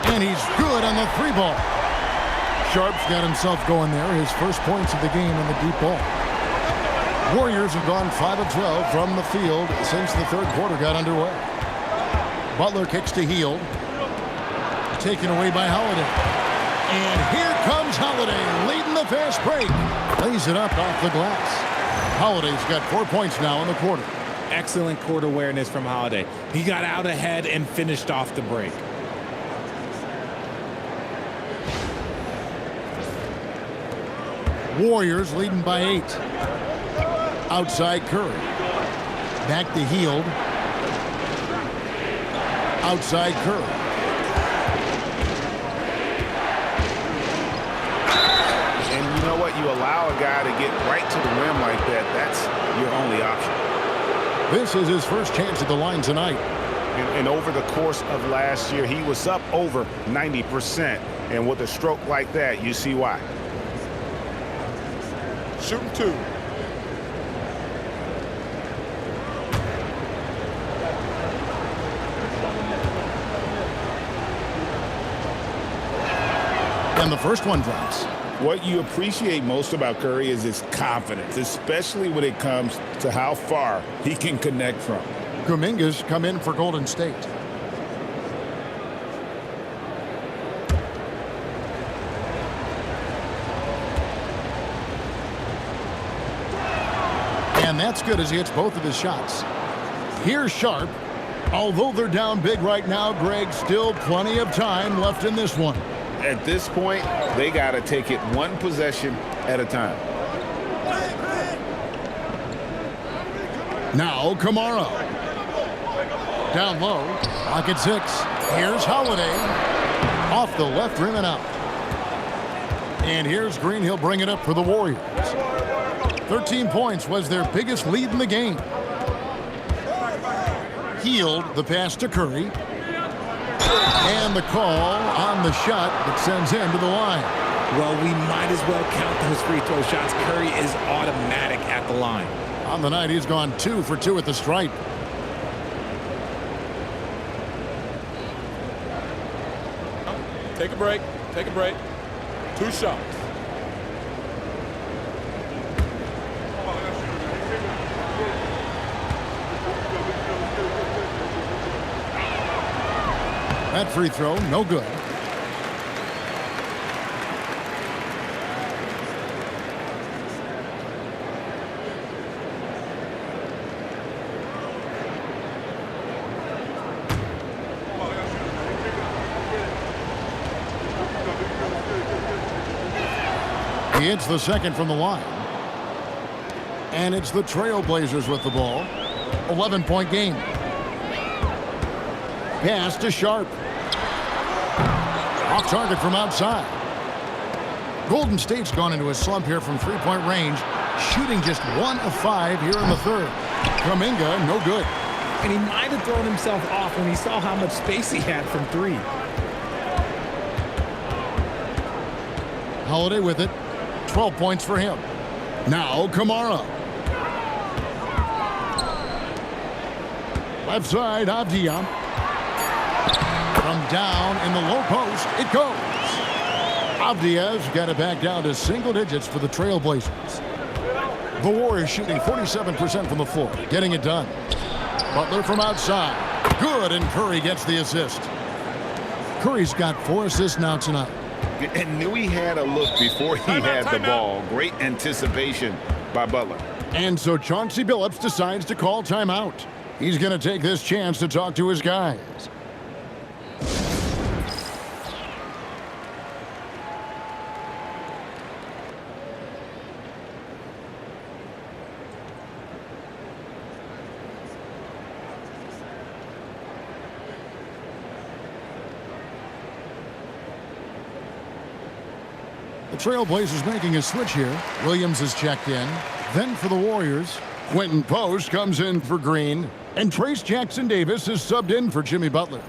A: And he's good on the 3 ball. Sharp's got himself going there. His first points of the game in the deep ball. Warriors have gone 5 of 12 from the field since the third quarter got underway. Butler kicks to Hield. Taken away by Holiday. And here comes Holiday leading the fast break. Lays it up off the glass. Holiday's got 4 points now in the quarter.
C: Excellent court awareness from Holiday. He got out ahead and finished off the break.
A: Warriors leading by 8. Outside Curry. Back to Hield. Outside Curry.
F: And you know what? You allow a guy to get right to the rim like that. That's your only option.
A: This is his first chance at the line tonight.
F: And over the course of last year, he was up over 90%. And with a stroke like that, you see why.
E: Shooting 2.
A: And the first one drops.
G: What you appreciate most about Curry is his confidence, especially when it comes to how far he can connect from.
A: Kuminga's come in for Golden State. And And that's good as he hits both of his shots. Here's Sharp. Although they're down big right now, Greg, still plenty of time left in this one.
G: At this point, they got to take it one possession at a time.
A: Now Kamara. Down low. Pocket 6. Here's Holiday. Off the left rim and out. And here's Green. He'll bring it up for the Warriors. 13 points was their biggest lead in the game. Healed the pass to Curry. And the call on the shot that sends him to the line.
C: Well, we might as well count those free throw shots. Curry is automatic at the line.
A: On the night, he's gone 2 for 2 at the stripe.
H: Take a break. Take a break. 2 shots.
A: That free throw, no good. He hits the second from the line. And it's the Trailblazers with the ball. 11-point game. Pass to Sharp. Off target from outside. Golden State's gone into a slump here from three-point range, shooting just 1 of 5 here in the third. Kuminga, no good.
C: And he might have thrown himself off when he saw how much space he had from 3.
A: Holiday with it. 12 points for him. Now Kamara. Left side, Avdia. From down in the low post, it goes. Avdia's got it back down to single digits for the Trailblazers. The Warriors shooting 47% from the floor, getting it done. Butler from outside. Good, and Curry gets the assist. Curry's got 4 assists now tonight.
G: And knew he had a look before he had the ball. Great anticipation by Butler.
A: And so Chauncey Billups decides to call timeout. He's going to take this chance to talk to his guys. The Trailblazers making a switch here. Williams is checked in. Then for the Warriors, Quentin Post comes in for Green. And Trace Jackson-Davis is subbed in for Jimmy Butler.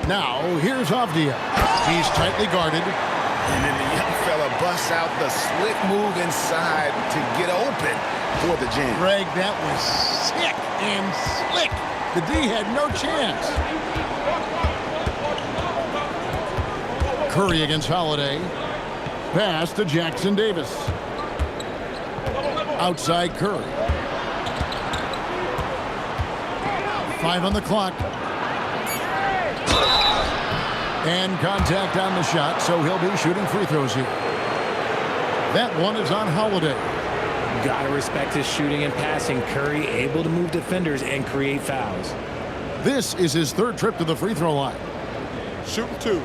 A: Now, here's Avdia. He's tightly guarded.
G: And then the young fella busts out the slick move inside to get open for the jam.
A: Greg, that was sick and slick. The D had no chance. Curry against Holiday. Pass to Jackson-Davis. Outside Curry. 5 on the clock. And contact on the shot, so he'll be shooting free throws here. That one is on Holiday.
C: Gotta respect his shooting and passing. Curry able to move defenders and create fouls.
A: This is his 3rd trip to the free throw line.
H: Shooting 2.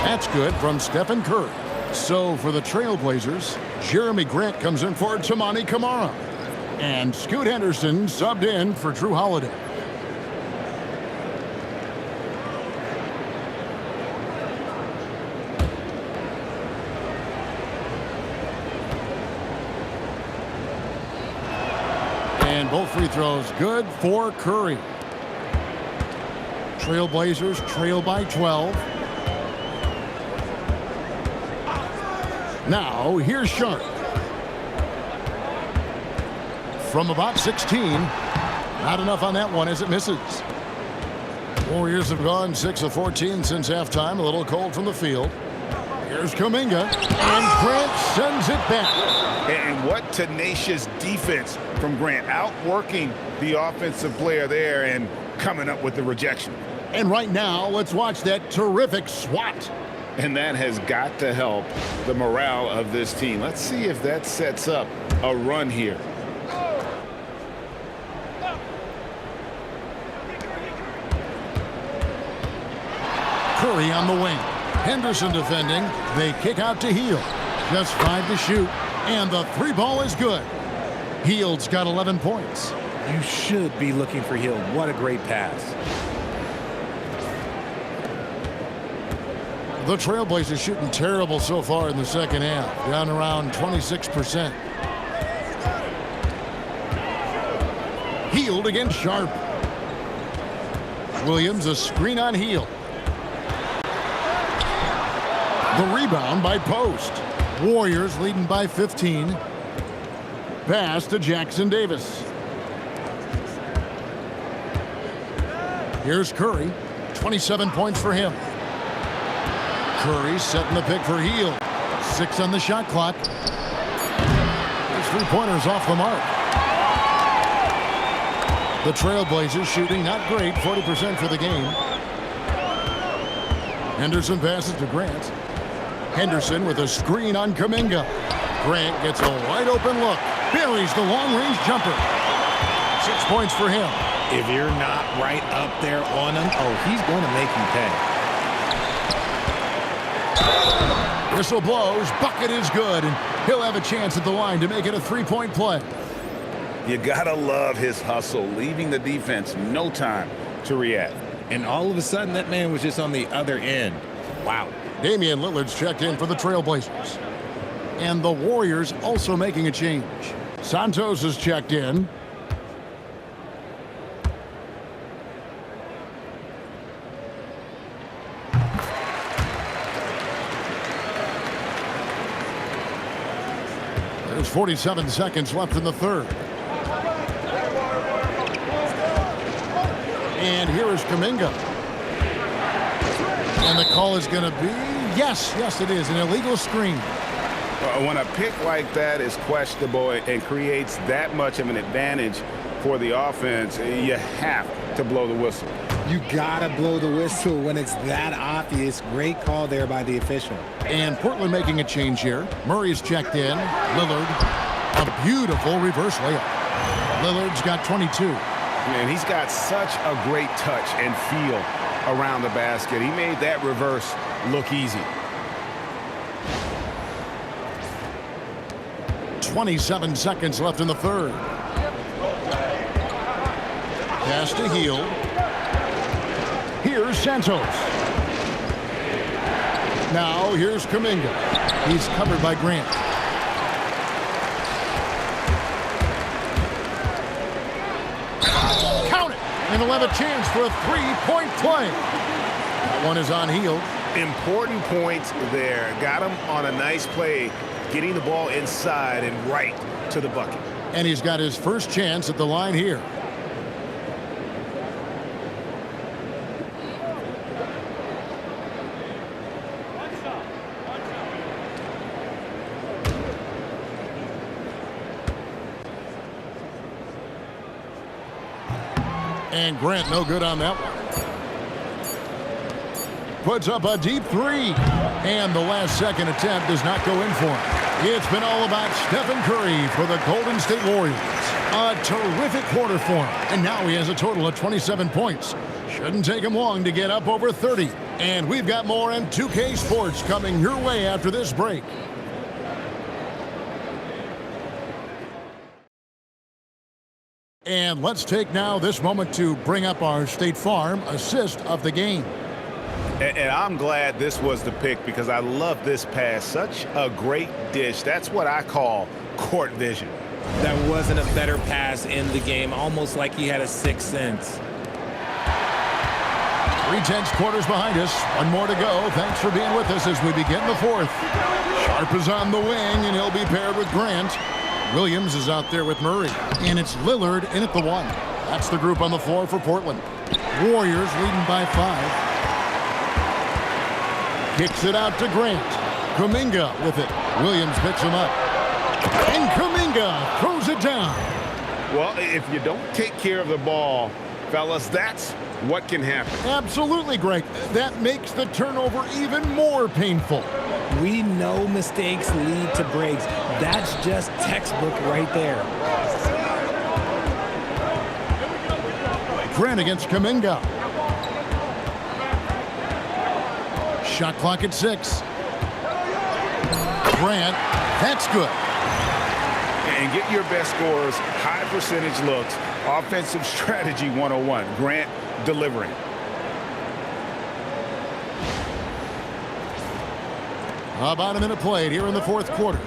A: That's good from Stephen Curry. So for the Trailblazers, Jeremy Grant comes in for Tamani Kamara. And Scoot Henderson subbed in for Drew Holiday. And both free throws good for Curry. Trailblazers trail by 12. Now, here's Sharp. From about 16, Not enough on that one as it misses. Warriors have gone 6 of 14 since halftime. A little cold from the field. Here's Kuminga, and Grant sends it back.
G: And what tenacious defense from Grant, outworking the offensive player there and coming up with the rejection.
A: And right now, let's watch that terrific swat.
G: And that has got to help the morale of this team. Let's see if that sets up a run here.
A: Curry on the wing. Henderson defending. They kick out to Hield. Just 5 to shoot. And the 3 ball is good. Hield's got 11 points.
C: You should be looking for Hield. What a great pass.
A: The Trailblazers shooting terrible so far in the second half. Down around 26%. Hield against Sharp. Williams a screen on Hield. The rebound by Post. Warriors leading by 15. Pass to Jackson Davis. Here's Curry. 27 points for him. Curry setting the pick for Hield. 6 on the shot clock. His 3-pointer's off the mark. The Trailblazers shooting not great, 40% for the game. Henderson passes to Grant. Henderson with a screen on Kuminga. Grant gets a wide open look. Buries the long-range jumper. 6 points for him.
C: If you're not right up there on him, oh, he's going to make you pay.
A: Whistle blows. Bucket is good, and he'll have a chance at the line to make it a 3-point play.
G: You gotta love his hustle, leaving the defense no time to react.
F: And all of a sudden, that man was just on the other end. Wow.
A: Damian Lillard's checked in for the Trailblazers. And the Warriors also making a change. Santos is checked in. There's 47 seconds left in the third. And here is Kuminga. And the call is going to be, yes, it is, an illegal screen.
G: When a pick like that is questionable and creates that much of an advantage for the offense, you have to blow the whistle.
C: You gotta blow the whistle when it's that obvious. Great call there by the official.
A: And Portland making a change here. Murray's checked in. Lillard, a beautiful reverse layup. Lillard's got 22.
G: Man, he's got such a great touch and feel around the basket. He made that reverse look easy.
A: 27 seconds left in the third. Pass to Hield. Here's Santos. Now here's Kuminga. He's covered by Grant. Count it! And he'll have a chance for a 3-point play. That one is on Hield.
G: Important points there. Got him on a nice play, getting the ball inside and right to the bucket.
A: And he's got his first chance at the line here. And Grant no good on that one. Puts up a deep 3. And the last second attempt does not go in for him. It's been all about Stephen Curry for the Golden State Warriors. A terrific quarter for him. And now he has a total of 27 points. Shouldn't take him long to get up over 30. And we've got more in 2K Sports coming your way after this break. And let's take now this moment to bring up our State Farm assist of the game.
G: And I'm glad this was the pick because I love this pass. Such a great dish. That's what I call court vision.
C: That wasn't a better pass in the game, almost like he had a sixth sense.
A: 3/10 quarters behind us. One more to go. Thanks for being with us as we begin the fourth. Sharp is on the wing, and he'll be paired with Grant. Williams is out there with Murray. And it's Lillard in at the 1. That's the group on the floor for Portland. Warriors leading by 5. Kicks it out to Grant. Kuminga with it. Williams picks him up. And Kuminga throws it down.
G: Well, if you don't take care of the ball, fellas, that's what can happen.
A: Absolutely, Greg. That makes the turnover even more painful.
C: We know mistakes lead to breaks. That's just textbook right there.
A: Grant against Kuminga. Shot clock at 6. Grant, that's good.
G: And get your best scores, high percentage looks, offensive strategy 101. Grant delivering.
A: About a minute played here in the fourth quarter.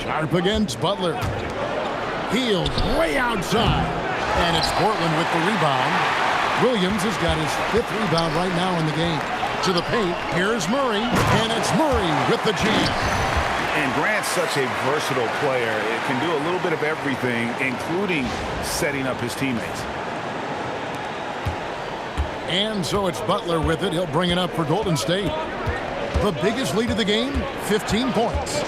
A: Sharp against Butler. Hield way outside. And it's Portland with the rebound. Williams has got his 5th rebound right now in the game. To the paint, here's Murray, and it's Murray with the jam.
G: And Grant's such a versatile player. It can do a little bit of everything, including setting up his teammates.
A: And so it's Butler with it. He'll bring it up for Golden State. The biggest lead of the game, 15 points.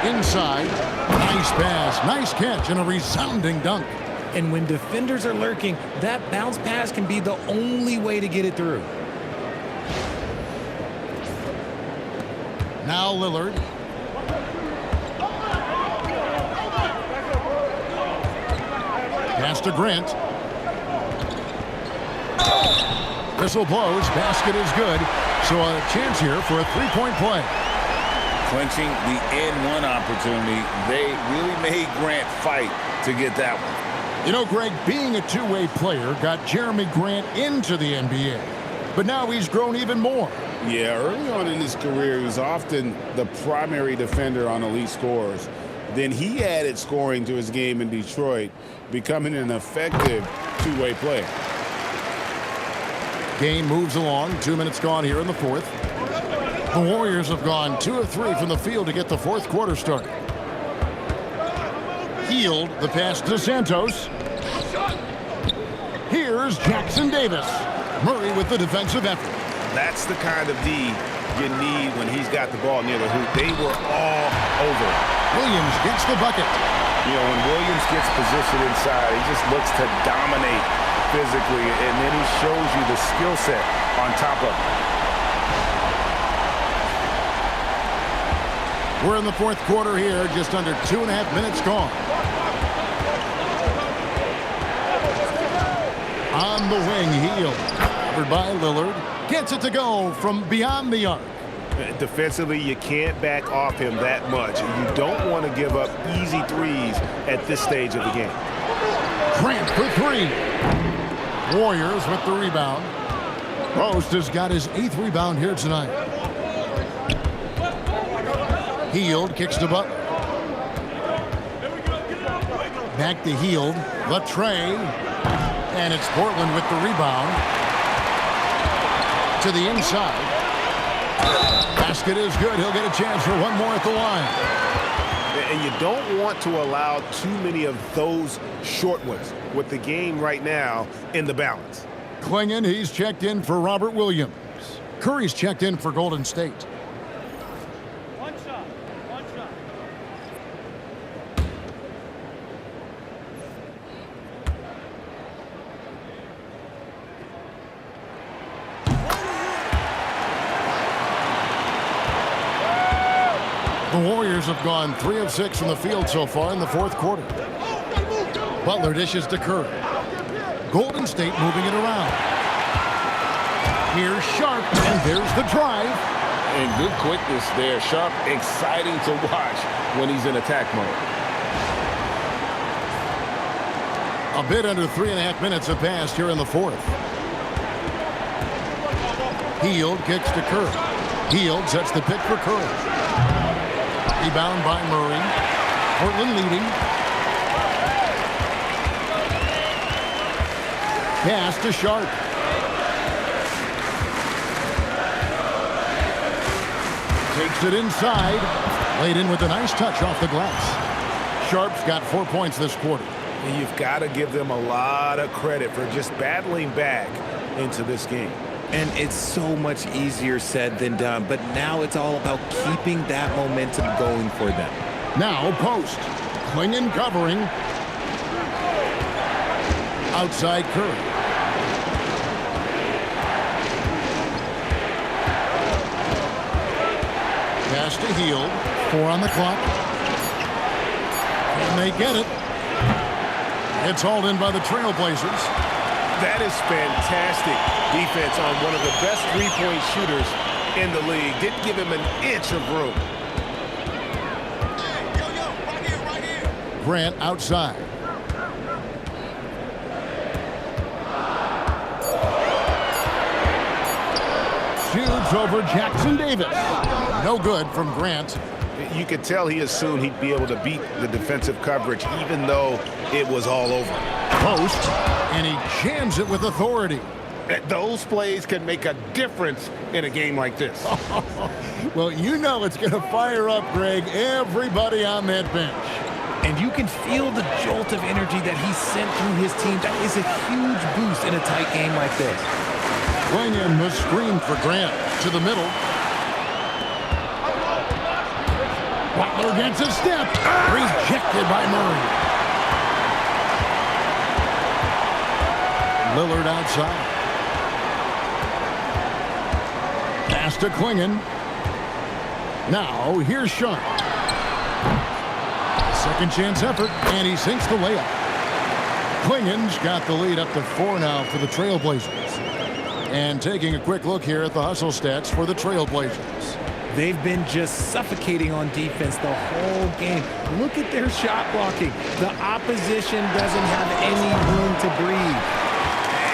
A: Inside, nice pass, nice catch, and a resounding dunk.
C: And when defenders are lurking, that bounce pass can be the only way to get it through.
A: Now Lillard. Pass to Grant. Whistle blows. Basket is good. So a chance here for a three-point play.
B: Clinching the N1 opportunity. They really made Grant fight to get that one.
A: You know, Greg, being a two-way player got Jeremy Grant into the NBA. But now he's grown even more.
B: Yeah, early on in his career, he was often the primary defender on elite scorers. Then he added scoring to his game in Detroit, becoming an effective two-way player.
A: Game moves along. 2 minutes gone here in the fourth. The Warriors have gone 2 of 3 from the field to get the fourth quarter started. Hield the pass to Santos. Here's Jackson Davis. Murray with the defensive effort.
G: That's the kind of D you need when he's got the ball near the hoop. They were all over it.
A: Williams gets the bucket.
G: You know, when Williams gets positioned inside, he just looks to dominate physically, and then he shows you the skill set on top of it.
A: We're in the fourth quarter here, just under 2.5 minutes gone. On the wing, Hield. Covered by Lillard. Gets it to go from beyond the arc.
G: Defensively, you can't back off him that much. You don't want to give up easy threes at this stage of the game.
A: Grant for 3. Warriors with the rebound. Post has got his 8th rebound here tonight. Hield kicks to Butler. Back to Hield. The tray. And it's Portland with the rebound. To the inside. Basket is good. He'll get a chance for one more at the line.
G: And you don't want to allow too many of those short ones with the game right now in the balance.
A: Klingon, he's checked in for Robert Williams. Curry's checked in for Golden State.
I: One shot.
A: The Warriors have gone 3 of 6 from the field so far in the fourth quarter. Butler dishes to Curry. Golden State moving it around. Here's Sharp, and there's the drive.
B: And good quickness there. Sharp, exciting to watch when he's in attack mode.
A: A bit under 3.5 minutes have passed here in the fourth. Hield kicks to Curry. Hield sets the pick for Curry. Rebound by Murray. Portland leading. Pass to Sharp. Takes it inside. Laid in with a nice touch off the glass. Sharp's got 4 points this quarter.
G: And you've got to give them a lot of credit for just battling back into this game.
F: And it's so much easier said than done, but now it's all about keeping that momentum going for them.
A: Now post. Klingon covering. Outside Curry. Pass to Hield. 4 on the clock. And they get it. It's hauled in by the Trailblazers.
G: That is fantastic defense on one of the best three-point shooters in the league. Didn't give him an inch of room.
E: Right here.
A: Grant outside. Shoots over Jackson Davis. No good from Grant.
G: You could tell he assumed he'd be able to beat the defensive coverage, even though it was all over.
A: Post, and he jams it with authority.
G: Those plays can make a difference in a game like this.
A: Well, you know it's going to fire up, Greg, everybody on that bench.
C: And you can feel the jolt of energy that he sent through his team. That is a huge boost in a tight game like this.
A: Klingon was screened for Grant to the middle. Butler gets a step. Rejected by Murray. Lillard outside. Pass to Klingon. Now, here's Sharp. Second chance effort, and he sinks the layup. Klingon's got the lead up to 4 now for the Trailblazers. And taking a quick look here at the hustle stats for the Trailblazers.
C: They've been just suffocating on defense the whole game. Look at their shot blocking. The opposition doesn't have any room to breathe.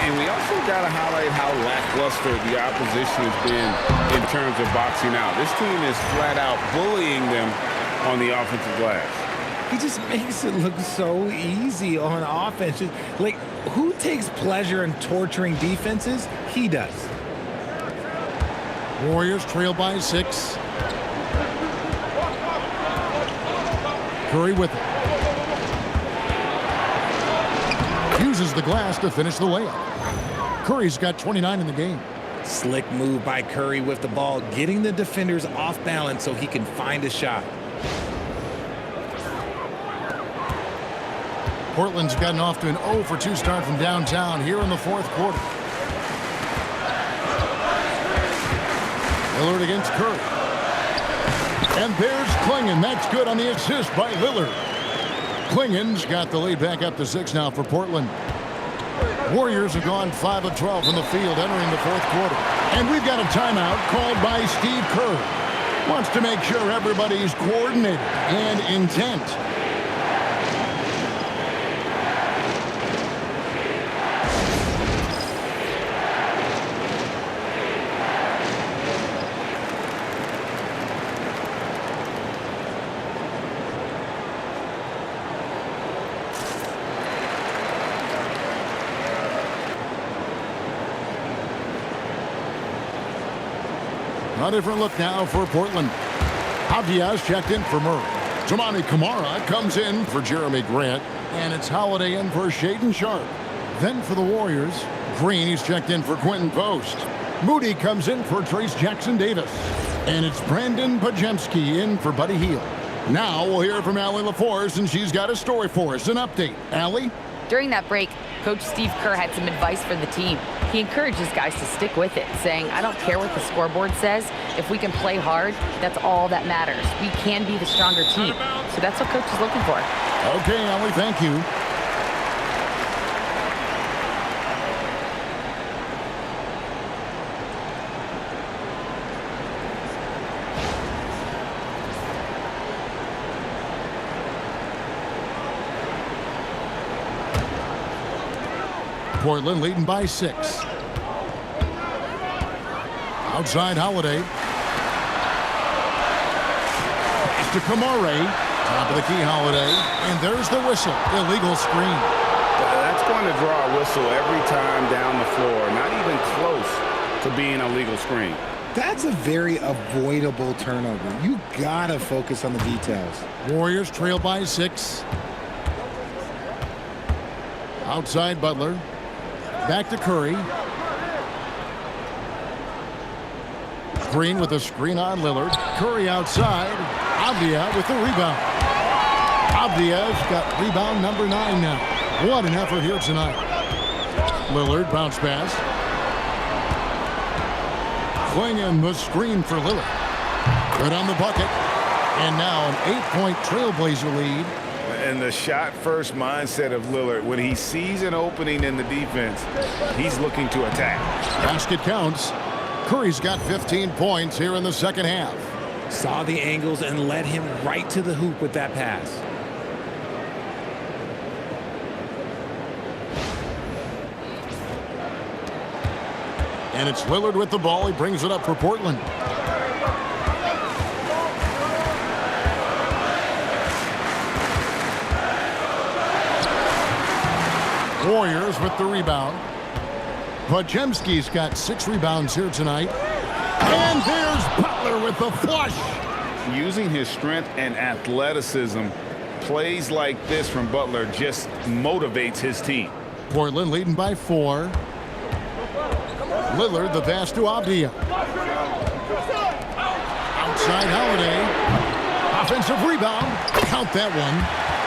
B: And we also got to highlight how lackluster the opposition has been in terms of boxing out. This team is flat out bullying them on the offensive glass.
C: He just makes it look so easy on offense. Like, who takes pleasure in torturing defenses? He does.
A: Warriors trail by 6. Curry with it. Uses the glass to finish the layup. Curry's got 29 in the game.
C: Slick move by Curry with the ball, getting the defenders off balance so he can find a shot.
A: Portland's gotten off to an 0 for 2 start from downtown here in the 4th quarter. Lillard against Curry. And there's Klingon. That's good on the assist by Lillard. Klingon's got the lead back up to 6 now for Portland. Warriors have gone 5 of 12 from the field entering the 4th quarter. And we've got a timeout called by Steve Kerr. Wants to make sure everybody's coordinated and intent. A different look now for Portland. Diaz checked in for Murray. Toumani Camara comes in for Jeremy Grant. And it's Holiday in for Shaedon Sharp. Then for the Warriors, Green, he's checked in for Quentin Post. Moody comes in for Trace Jackson Davis. And it's Brandon Pajemski in for Buddy Hield. Now we'll hear from Allie LaForce, and she's got a story for us. An update. Allie?
D: During that break, Coach Steve Kerr had some advice for the team. He encourages guys to stick with it, saying, I don't care what the scoreboard says. If we can play hard, that's all that matters. We can be the stronger team. So that's what Coach is looking for.
A: Okay, Allie, thank you. Portland leading by 6. Outside Holiday. Pass to Camare. Top of the key, Holiday. And there's the whistle. Illegal screen.
G: That's going to draw a whistle every time down the floor. Not even close to being a legal screen.
F: That's a very avoidable turnover. You gotta focus on the details.
A: Warriors trail by 6. Outside Butler. Back to Curry. Green with a screen on Lillard. Curry outside. Avdia with the rebound. Avdia's got rebound number 9 now. What an effort here tonight. Lillard bounce pass. Swinging the screen for Lillard. Good on the bucket. And now an 8-point Trailblazer lead.
G: And the shot-first mindset of Lillard, when he sees an opening in the defense, he's looking to attack.
A: Basket counts. Curry's got 15 points here in the second half.
C: Saw the angles and led him right to the hoop with that pass.
A: And it's Lillard with the ball. He brings it up for Portland. Warriors with the rebound. Podziemski's got 6 rebounds here tonight. And there's Butler with the flush.
G: Using his strength and athleticism, plays like this from Butler just motivates his team.
A: Portland leading by 4. Lillard, the pass to Avdia. Outside Holiday. Offensive rebound. Count that one.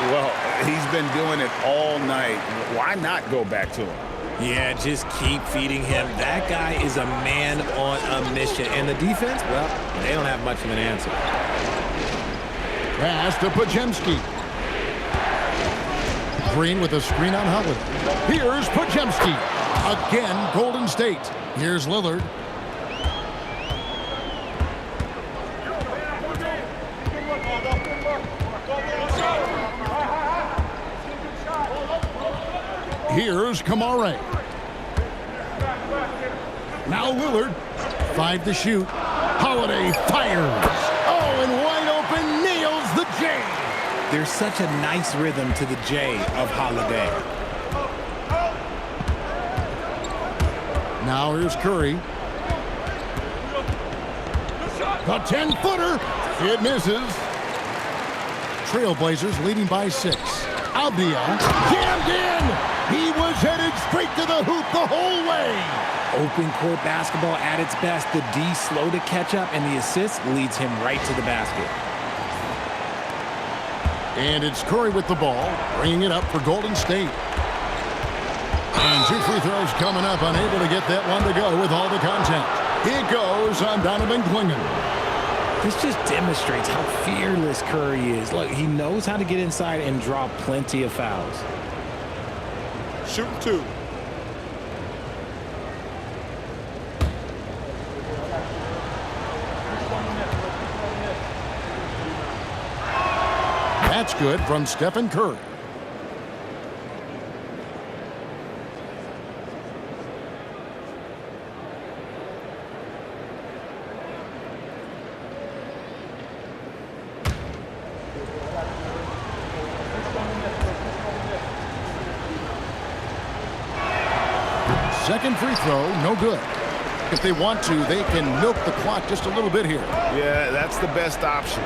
G: Well, he's been doing it all night. Why not go back to him?
C: Yeah, just keep feeding him. That guy is a man on a mission. And the defense, well, they don't have much of an answer.
A: Pass to Podziemski. Green with a screen on Howard. Here's Podziemski. Again, Golden State. Here's Lillard. Here's Kamare. Now Lillard. 5 to shoot. Holiday fires. Oh, and wide open, nails the J.
C: There's such a nice rhythm to the J of Holiday.
A: Now here's Curry. A 10-footer. It misses. Trailblazers leading by 6. Avdia jammed in. He was headed straight to the hoop the whole way.
C: Open court basketball at its best. The D slow to catch up, and the assist leads him right to the basket.
A: And it's Curry with the ball, bringing it up for Golden State. And 2 free throws coming up, unable to get that one to go with all the contact. It goes on Donovan Clingan.
C: This just demonstrates how fearless Curry is. Look, he knows how to get inside and draw plenty of fouls.
H: Shooting 2.
A: That's good from Stephen Curry. Second free throw, no good. If they want to, they can milk the clock just a little bit here.
G: Yeah, that's the best option.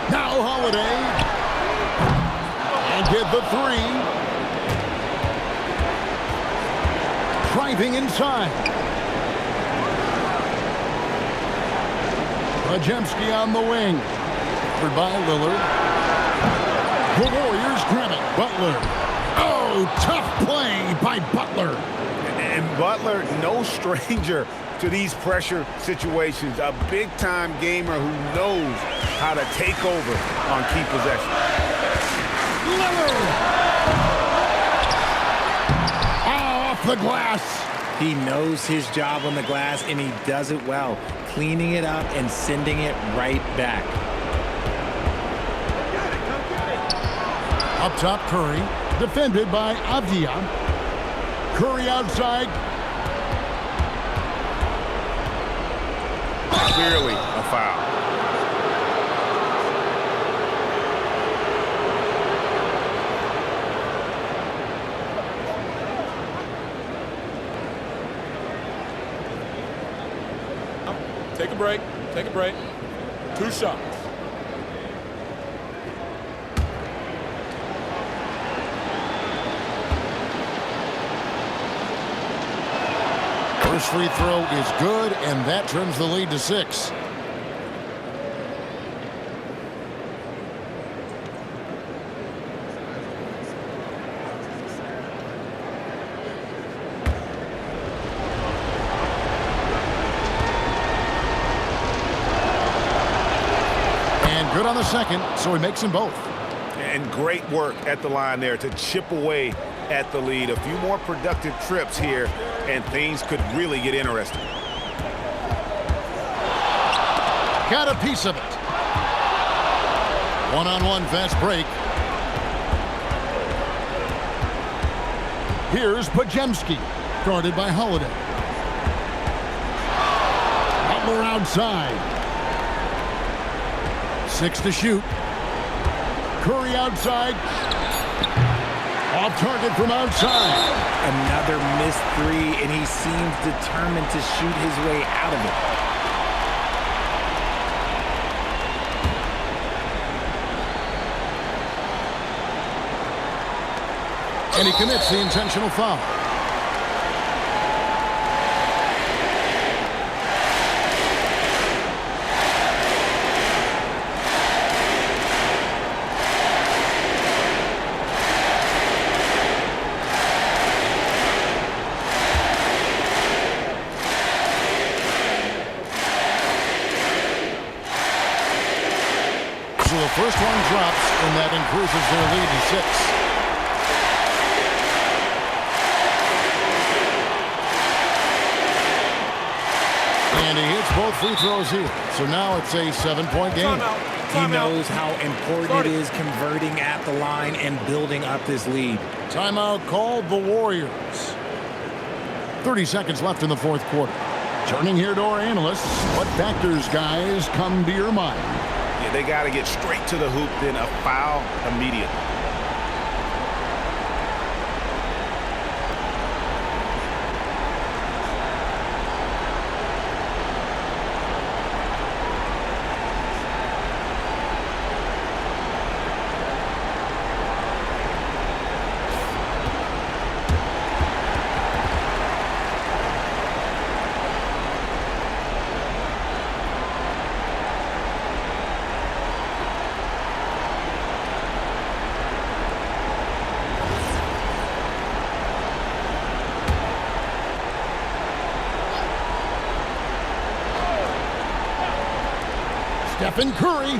A: Now Holiday. And get the 3. Driving inside. Podziemski on the wing. Covered by Lillard. The Warriors grab it. Butler. Oh, tough play by Butler.
G: And Butler, no stranger to these pressure situations. A big-time gamer who knows how to take over on key possessions.
A: Lillard! Off the glass.
C: He knows his job on the glass, and he does it well, cleaning it up and sending it right back.
A: Up top, Curry. Defended by Avdia. Curry outside.
G: Clearly a foul.
H: Take a break. Take a break. 2 shots.
A: First free throw is good, and that trims the lead to 6. And good on the second, so he makes them both.
G: And great work at the line there to chip away at the lead. A few more productive trips here, and things could really get interesting.
A: Got a piece of it. One-on-one fast break. Here's Pajemski, guarded by Holiday. Butler outside. 6 to shoot. Curry outside. Off target from outside.
C: Another missed 3, and he seems determined to shoot his way out of it.
A: And he commits the intentional foul. So the first one drops, and that increases their lead to 6. And he hits both free throws here. So now it's a 7-point game.
C: He knows how important it is converting at the line and building up this lead.
A: Timeout called the Warriors. 30 seconds left in the fourth quarter. Turning here to our analysts. What factors, guys, come to your mind?
G: Yeah, they got to get straight to the hoop, then a foul immediately.
A: Stephen Curry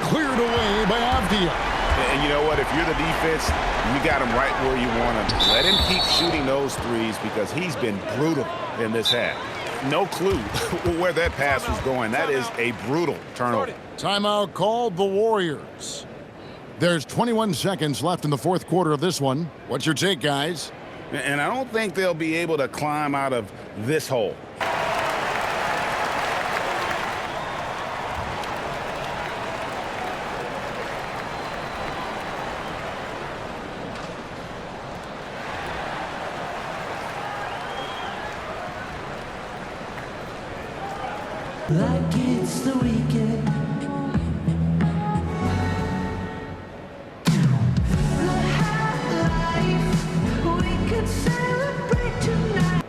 A: cleared away by Avdia.
G: And you know what? If you're the defense, you got him right where you want him. Let him keep shooting those threes because he's been brutal in this half. No clue where that pass was going. That is a brutal turnover.
A: Timeout called the Warriors. There's 21 seconds left in the fourth quarter of this one. What's your take, guys?
G: And I don't think they'll be able to climb out of this hole.
J: Like it's the weekend. The high life, we could celebrate tonight.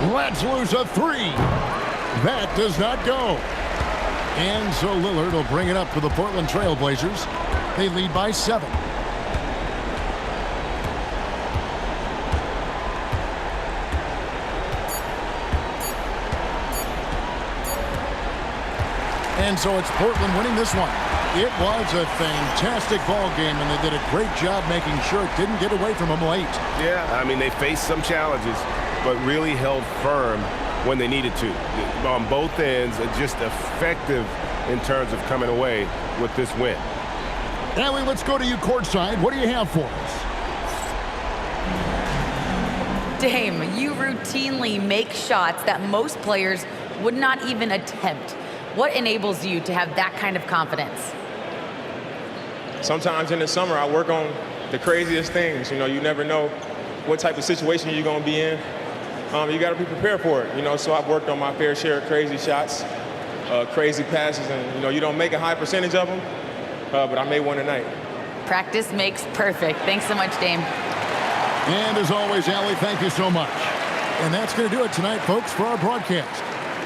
A: Let's lose a 3. That does not go. And so Lillard will bring it up for the Portland Trail Blazers. They lead by 7. And so it's Portland winning this one. It was a fantastic ball game, and they did a great job making sure it didn't get away from them late.
E: Yeah, I mean, they faced some challenges, but really held firm when they needed to. On both ends, just effective in terms of coming away with this win.
A: Allie, let's go to you courtside. What do you have for us?
D: Dame, you routinely make shots that most players would not even attempt. What enables you to have that kind of confidence?
H: Sometimes in the summer, I work on the craziest things. You know, you never know what type of situation you're going to be in. You got to be prepared for it. You know, so I've worked on my fair share of crazy shots, crazy passes, and, you know, you don't make a high percentage of them, but I made one tonight.
D: Practice makes perfect. Thanks so much, Dame.
A: And as always, Allie, thank you so much. And that's going to do it tonight, folks, for our broadcast.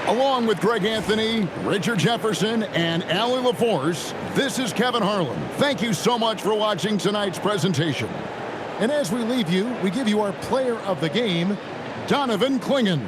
A: Along with Greg Anthony, Richard Jefferson, and Allie LaForce, this is Kevin Harlan. Thank you so much for watching tonight's presentation. And as we leave you, we give you our player of the game, Donovan Clingan.